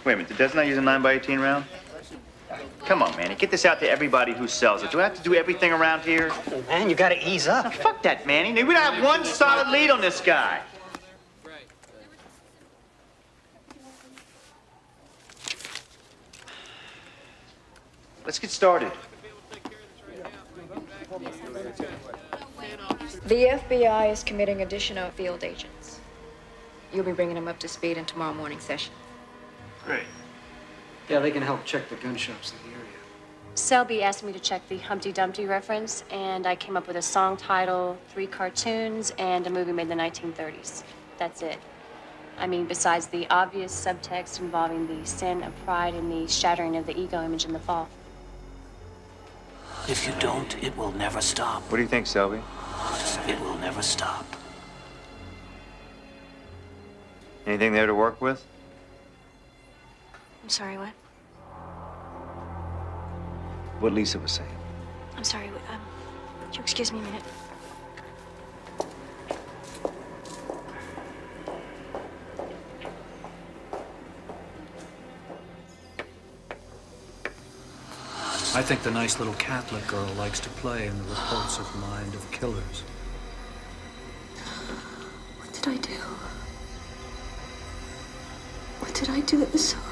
Wait a minute, doesn't that use a 9x18 round? Come on, Manny, get this out to everybody who sells it. Do I have to do everything around here? Oh, man, you gotta ease up. Now, fuck that, Manny. We don't have one solid lead on this guy. Let's get started. The FBI is committing additional field agents. You'll be bringing them up to speed in tomorrow morning session. Great. Yeah, they can help check the gun shops in the area. Selby asked me to check the Humpty Dumpty reference, and I came up with a song title, 3 cartoons, and a movie made in the 1930s. That's it. I mean, besides the obvious subtext involving the sin of pride and the shattering of the ego image in the fall. If you don't, it will never stop. What do you think, Selby? It will never stop. Anything there to work with? I'm sorry, what? What Lisa was saying. I'm sorry, would you excuse me a minute? I think the nice little Catholic girl likes to play in the repulsive mind of killers. What did I do? What did I do that was so wrong?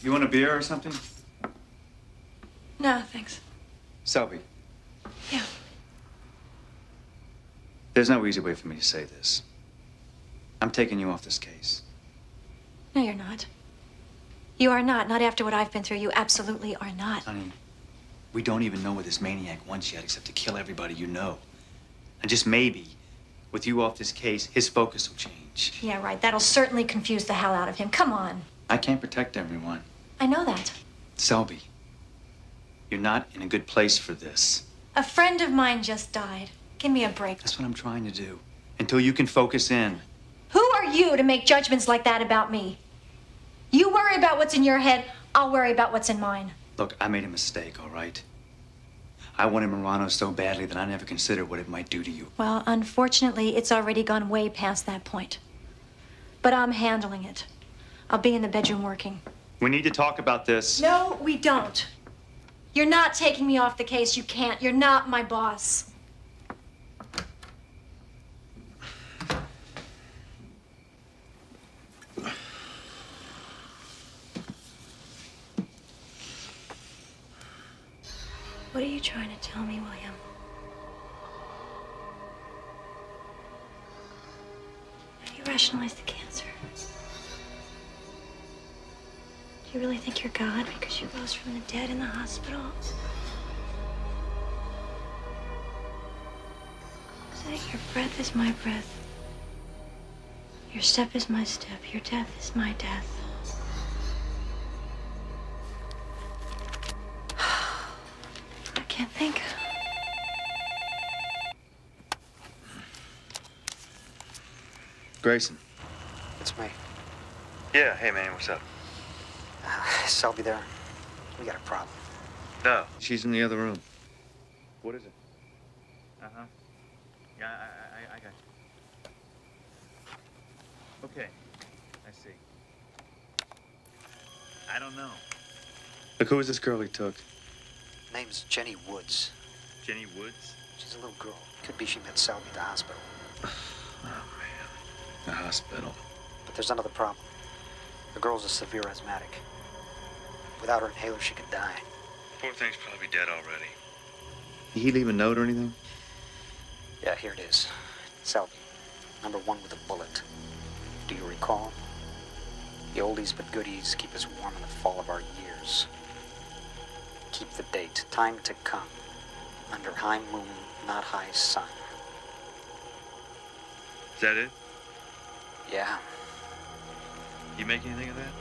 You want a beer or something? No, thanks. Selby. Yeah. There's no easy way for me to say this. I'm taking you off this case. No, you're not. You are not. Not after what I've been through. You absolutely are not. Honey, we don't even know what this maniac wants yet except to kill everybody you know. And just maybe, with you off this case, his focus will change. Yeah, right. That'll certainly confuse the hell out of him. Come on. I can't protect everyone. I know that. Selby, you're not in a good place for this. A friend of mine just died. Give me a break. That's what I'm trying to do. Until you can focus in. Who are you to make judgments like that about me? You worry about what's in your head, I'll worry about what's in mine. Look, I made a mistake, all right? I wanted Morrano so badly that I never considered what it might do to you. Well, unfortunately, it's already gone way past that point. But I'm handling it. I'll be in the bedroom working. We need to talk about this. No, we don't. You're not taking me off the case. You can't. You're not my boss. What are you trying to tell me, William? How do you rationalize the cancer? Do you really think you're God because you rose from the dead in the hospital? Say your breath is my breath. Your step is my step. Your death is my death. I can't think. Grayson. It's me. Yeah, hey man, what's up? Is Selby there? We got a problem. No. She's in the other room. What is it? Uh-huh. Yeah, I got you. Okay, I see. I don't know. Look, who is this girl he took? Name's Jenny Woods. Jenny Woods? She's a little girl. Could be she met Selby at the hospital. Oh, man. The hospital. But there's another problem. The girl's a severe asthmatic. Without her inhaler, she could die. Poor thing's probably dead already. Did he leave a note or anything? Yeah, here it is. Selby, number 1 with a bullet. Do you recall? The oldies but goodies keep us warm in the fall of our years. Keep the date. Time to come. Under high moon, not high sun. Is that it? Yeah. You make anything of that?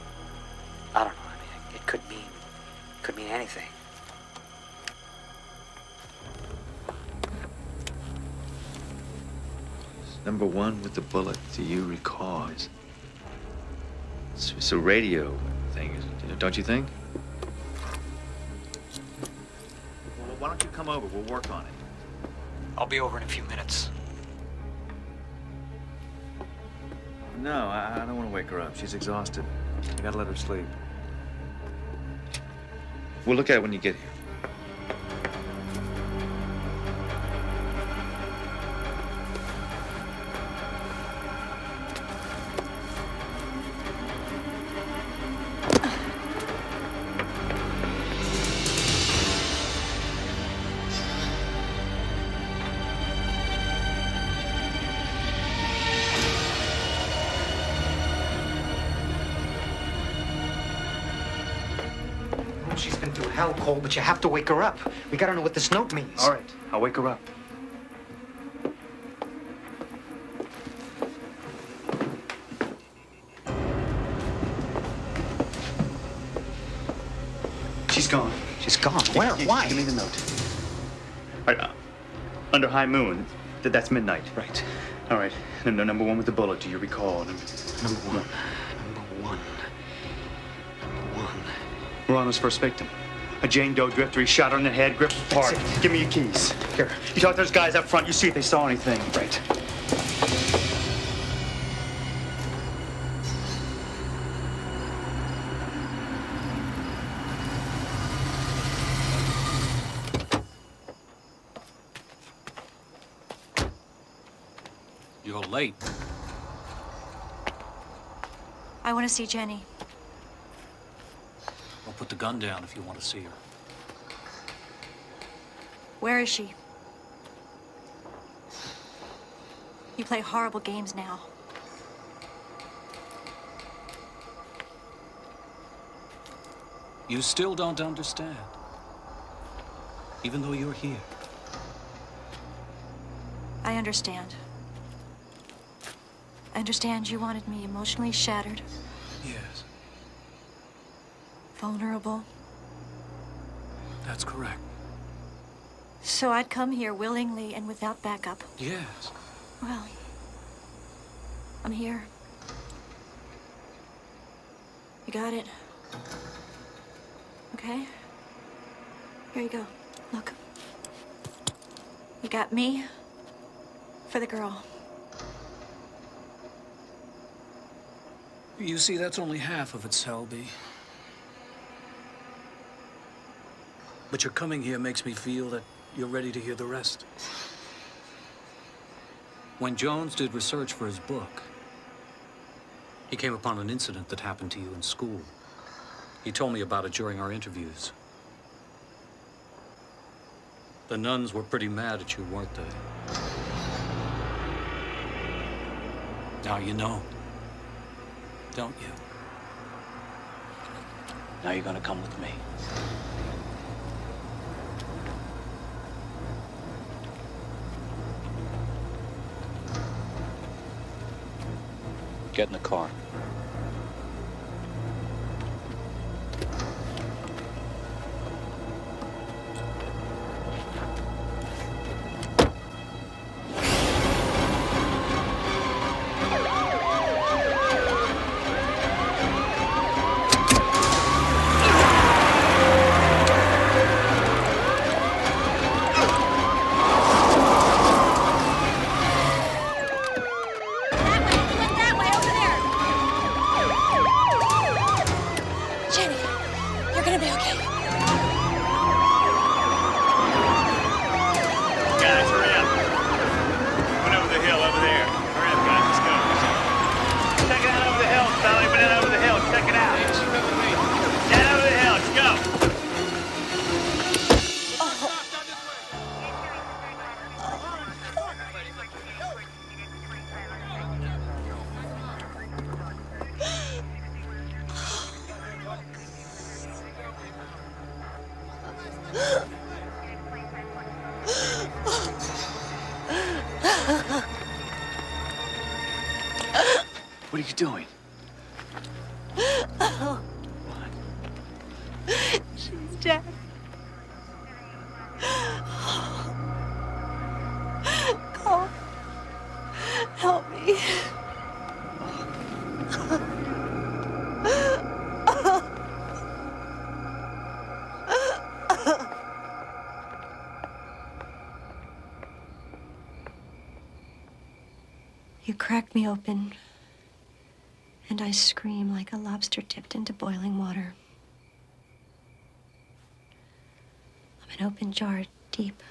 I don't know. I mean, it could mean anything. Number 1 with the bullet, do you recall? It's a radio thing, don't you think? Well, why don't you come over? We'll work on it. I'll be over in a few minutes. No, I don't want to wake her up. She's exhausted. I gotta let her sleep. We'll look at it when you get here. She's been through hell, Cole, but you have to wake her up. We gotta know what this note means. All right, I'll wake her up. She's gone. She's gone. Where? Why? Give me the note. All right, under high moon. That's midnight. Right. All right. Number 1 with the bullet. Do you recall? Number one. Morrano's first victim. A Jane Doe drifter. He shot her in the head, gripped apart. Give me your keys. Here. You talk to those guys up front. You see if they saw anything. Right. You're late. I want to see Jenny. Well, put the gun down if you want to see her. Where is she? You play horrible games now. You still don't understand. Even though you're here. I understand. I understand you wanted me emotionally shattered, Yes, vulnerable. that's correct. So I'd come here willingly and without backup. Yes. Well, I'm here. You got it. Okay? Here you go. Look. You got me for the girl. You see, that's only half of it, Selby. But your coming here makes me feel that you're ready to hear the rest. When Jones did research for his book, he came upon an incident that happened to you in school. He told me about it during our interviews. The nuns were pretty mad at you, weren't they? Now you know, don't you? Now you're gonna come with me. Get in the car. What are you doing? She's dead. Cole, help me. You crack me open, and I scream like a lobster tipped into boiling water. I'm an open jar deep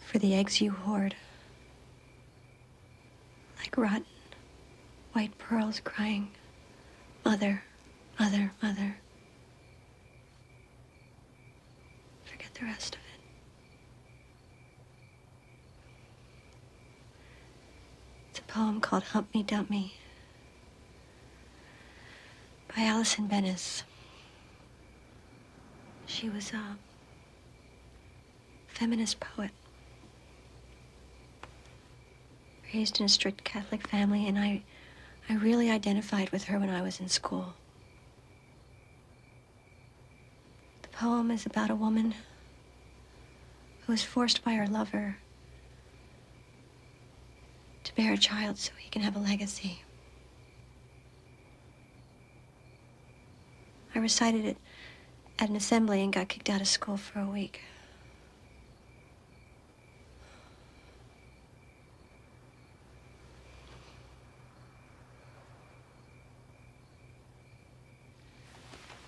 for the eggs you hoard, like rotten white pearls crying, "Mother, mother, mother." Forget the rest of it. It's a poem called Hump Me, Dump Me by Alison Bennis. She was a feminist poet, raised in a strict Catholic family, and I really identified with her when I was in school. The poem is about a woman who was forced by her lover to bear a child so he can have a legacy. I recited it at an assembly and got kicked out of school for a week.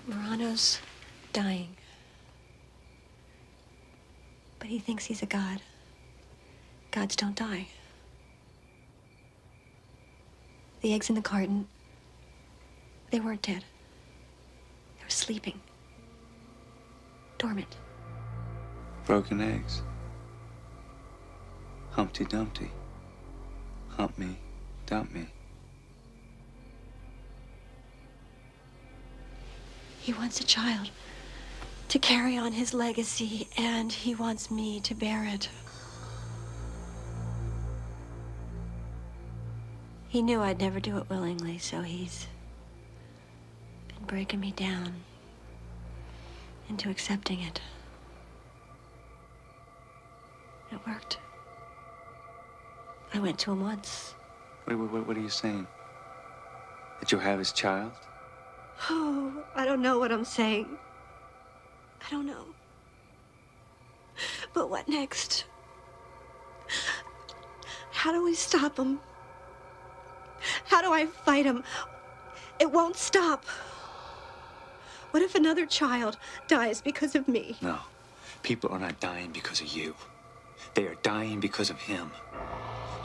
Morrano's dying. But he thinks he's a god. Gods don't die. The eggs in the carton, they weren't dead. They were sleeping. Dormant. Broken eggs. Humpty Dumpty. dump me? He wants a child to carry on his legacy, and he wants me to bear it. He knew I'd never do it willingly, so he's been breaking me down into accepting it. It worked. I went to him once. What are you saying? That you'll have his child? Oh, I don't know what I'm saying. I don't know. But what next? How do we stop him? How do I fight him? It won't stop. What if another child dies because of me? No. People are not dying because of you. They are dying because of him.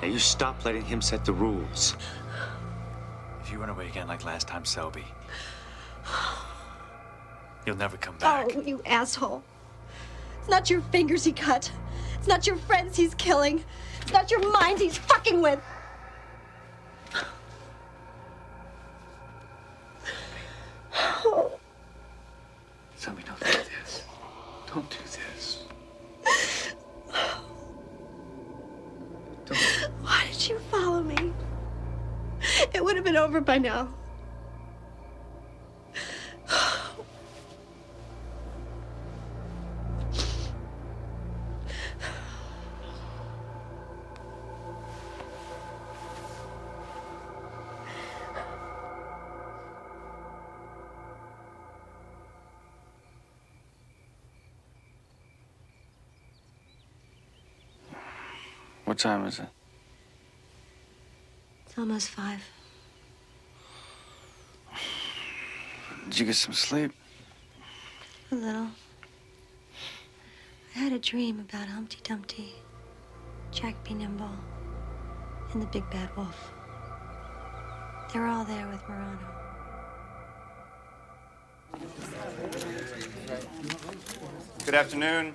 Now you stop letting him set the rules. If you run away again like last time, Selby, you'll never come back. Oh, you asshole. It's not your fingers he cut. It's not your friends he's killing. It's not your mind he's fucking with. Selby, don't do this. Don't do this. Why did you follow me? It would have been over by now. What time is it? It's almost 5. Did you get some sleep? A little. I had a dream about Humpty Dumpty, Jack Be Nimble, and the Big Bad Wolf. They were all there with Morrano. Good afternoon.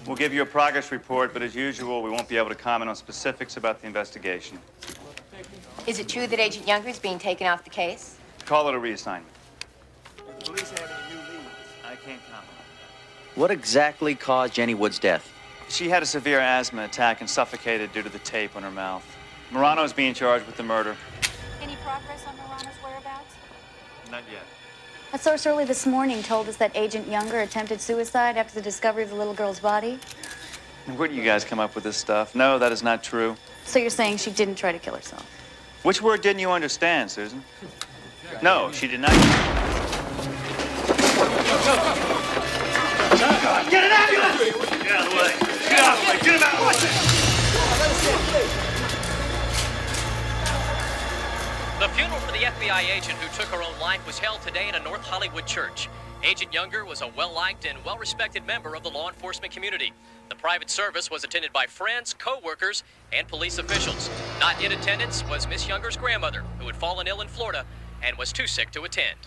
We'll give you a progress report, but as usual, we won't be able to comment on specifics about the investigation. Is it true that Agent Younger is being taken off the case? Call it a reassignment. The police have any new leads? I can't comment. What exactly caused Jenny Wood's death? She had a severe asthma attack and suffocated due to the tape on her mouth. Morano's being charged with the murder. Any progress on Morano's whereabouts? Not yet. A source early this morning told us that Agent Younger attempted suicide after the discovery of the little girl's body. Where do you guys come up with this stuff? No, that is not true. So you're saying she didn't try to kill herself? Which word didn't you understand, Susan? No, she did not. Get an ambulance! Get out of the way. Get out of the way. Get him out. Watch it. The funeral for the FBI agent who took her own life was held today in a North Hollywood church. Agent Younger was a well-liked and well-respected member of the law enforcement community. The private service was attended by friends, co-workers, and police officials. Not in attendance was Miss Younger's grandmother, who had fallen ill in Florida and was too sick to attend.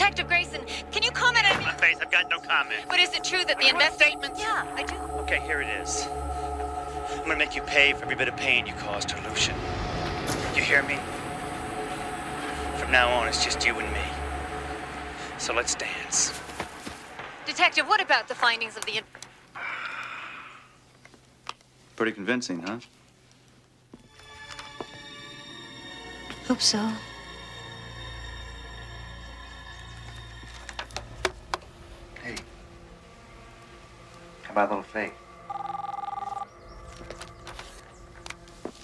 Detective Grayson, can you comment on... My face, I've got no comment. But is it true that the statements? Yeah, I do. Okay, here it is. I'm gonna make you pay for every bit of pain you caused to Lucian. You hear me? From now on, it's just you and me. So let's dance. Detective, what about the findings of the... Pretty convincing, huh? Hope so. Hey. How about a little fake?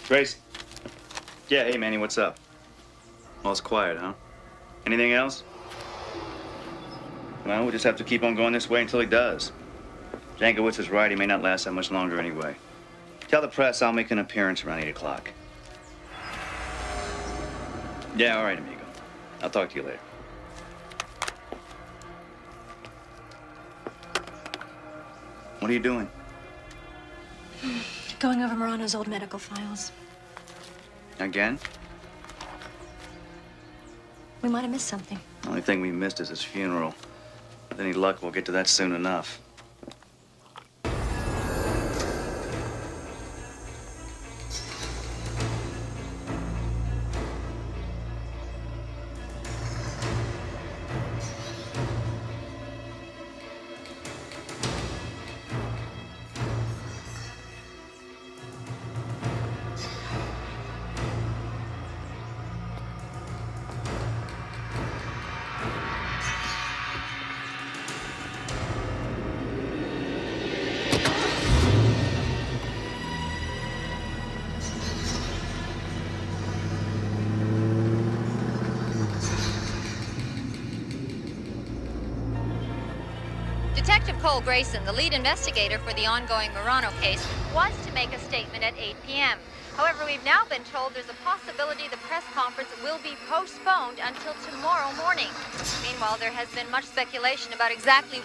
Grace? Yeah, hey, Manny, what's up? Well, it's quiet, huh? Anything else? Well, we'll just have to keep on going this way until he does. Jankowitz is right. He may not last that much longer anyway. Tell the press I'll make an appearance around 8 o'clock. Yeah, all right, amigo. I'll talk to you later. What are you doing? Going over Morrano's old medical files. Again? We might have missed something. The only thing we missed is his funeral. With any luck, we'll get to that soon enough. Detective Cole Grayson, the lead investigator for the ongoing Morrano case, was to make a statement at 8 p.m. However, we've now been told there's a possibility the press conference will be postponed until tomorrow morning. Meanwhile, there has been much speculation about exactly...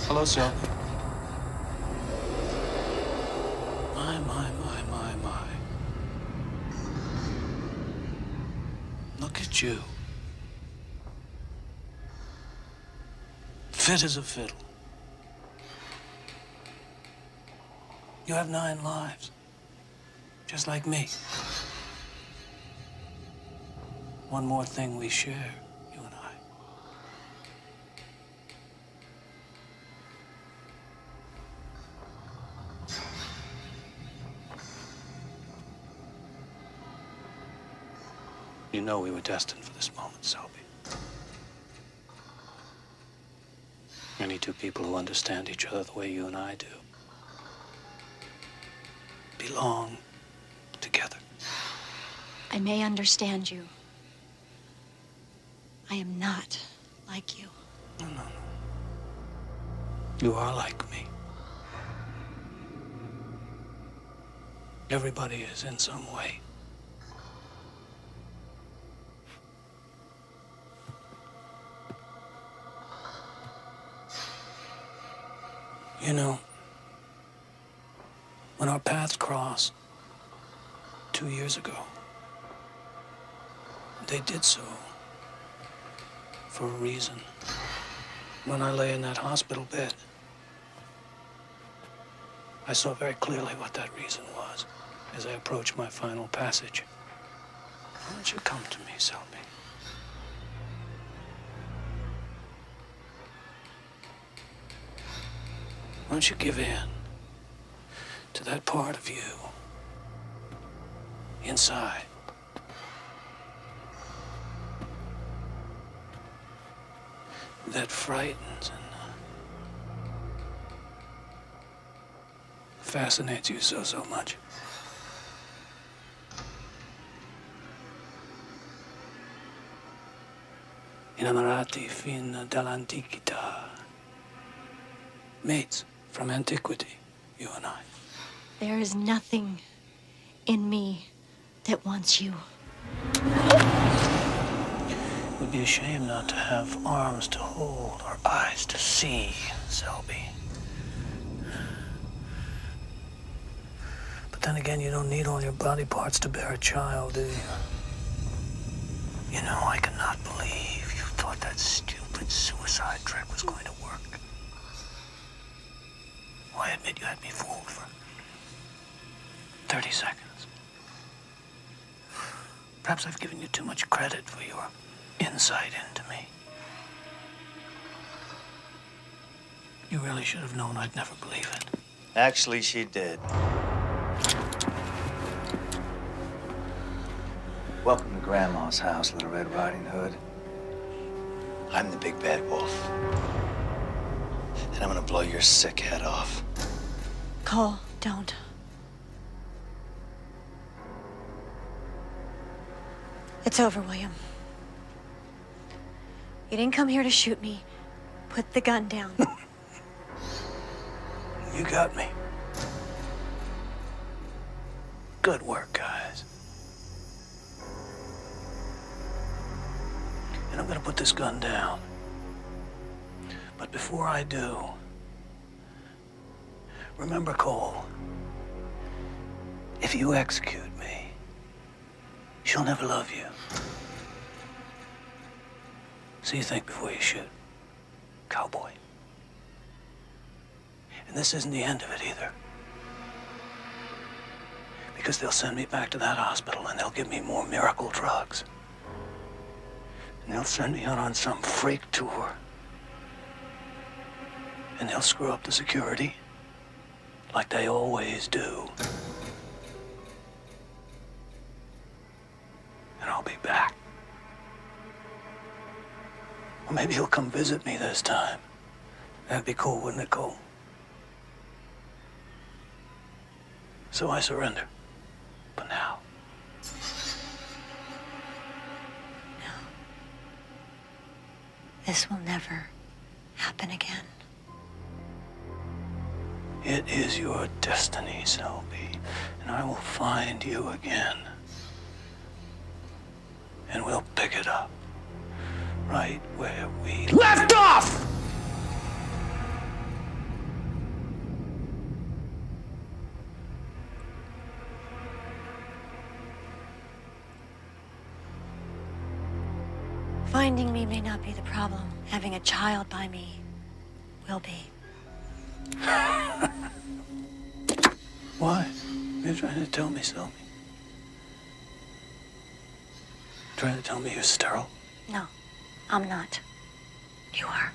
Hello, Selby. My. Look at you. Fit as a fiddle. You have 9 lives. Just like me. One more thing we share, you and I. You know we were destined for this moment, Selby. Any two people who understand each other the way you and I do belong together. I may understand you. I am not like you. No. You are like me. Everybody is in some way. You know, when our paths crossed 2 years ago, they did so for a reason. When I lay in that hospital bed, I saw very clearly what that reason was as I approached my final passage. Why don't you come to me, Selby? Why don't you give in to that part of you inside. That frightens and fascinates you so much. Innamorati fin dall'antichità. Mates from antiquity, you and I. There is nothing in me that wants you. It would be a shame not to have arms to hold or eyes to see, Selby. But then again, you don't need all your body parts to bear a child, do you? You know, I cannot believe you thought that stupid suicide trick was going to work. Well, I admit you had me fooled for 30 seconds. Perhaps I've given you too much credit for your insight into me. You really should have known I'd never believe it. Actually, she did. Welcome to Grandma's house, Little Red Riding Hood. I'm the big bad wolf. And I'm gonna blow your sick head off. Cole, don't. It's over, William. You didn't come here to shoot me. Put the gun down. You got me. Good work, guys. And I'm gonna put this gun down. But before I do, remember, Cole, if you execute me, she'll never love you. So you think before you shoot, cowboy. And this isn't the end of it either. Because they'll send me back to that hospital and they'll give me more miracle drugs. And they'll send me out on some freak tour. And they'll screw up the security like they always do. And I'll be back. Or maybe he'll come visit me this time. That'd be cool, wouldn't it, Cole? So I surrender. But now. This will never happen again. It is your destiny, Selby, and I will find you again. And we'll pick it up right where we left off! Finding me may not be the problem. Having a child by me will be. Why? You're trying to tell me, Selby? Trying to tell me you're sterile? No, I'm not. You are.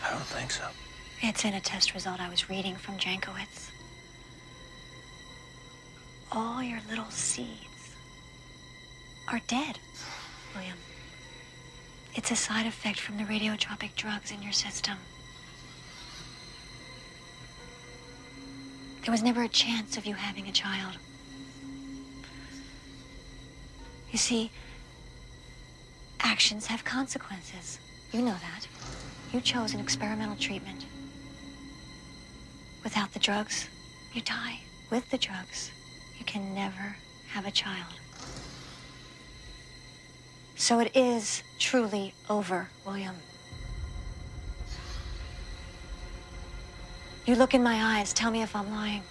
I don't think so. It's in a test result I was reading from Jankowitz. All your little seeds are dead, William. It's a side effect from the radiotropic drugs in your system. There was never a chance of you having a child. You see, actions have consequences. You know that. You chose an experimental treatment. Without the drugs, you die. With the drugs, you can never have a child. So it is truly over, William. You look in my eyes, tell me if I'm lying.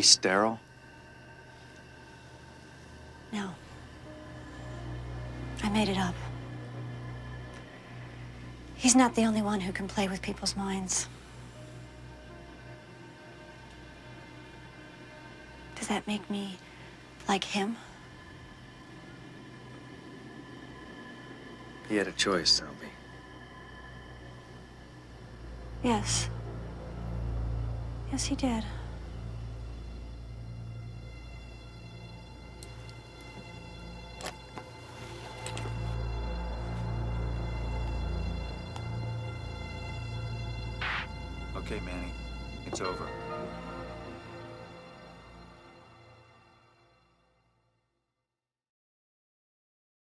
He's sterile? No. I made it up. He's not the only one who can play with people's minds. Does that make me like him? He had a choice, Selby. Yes. Yes, he did. Okay, Manny. It's over.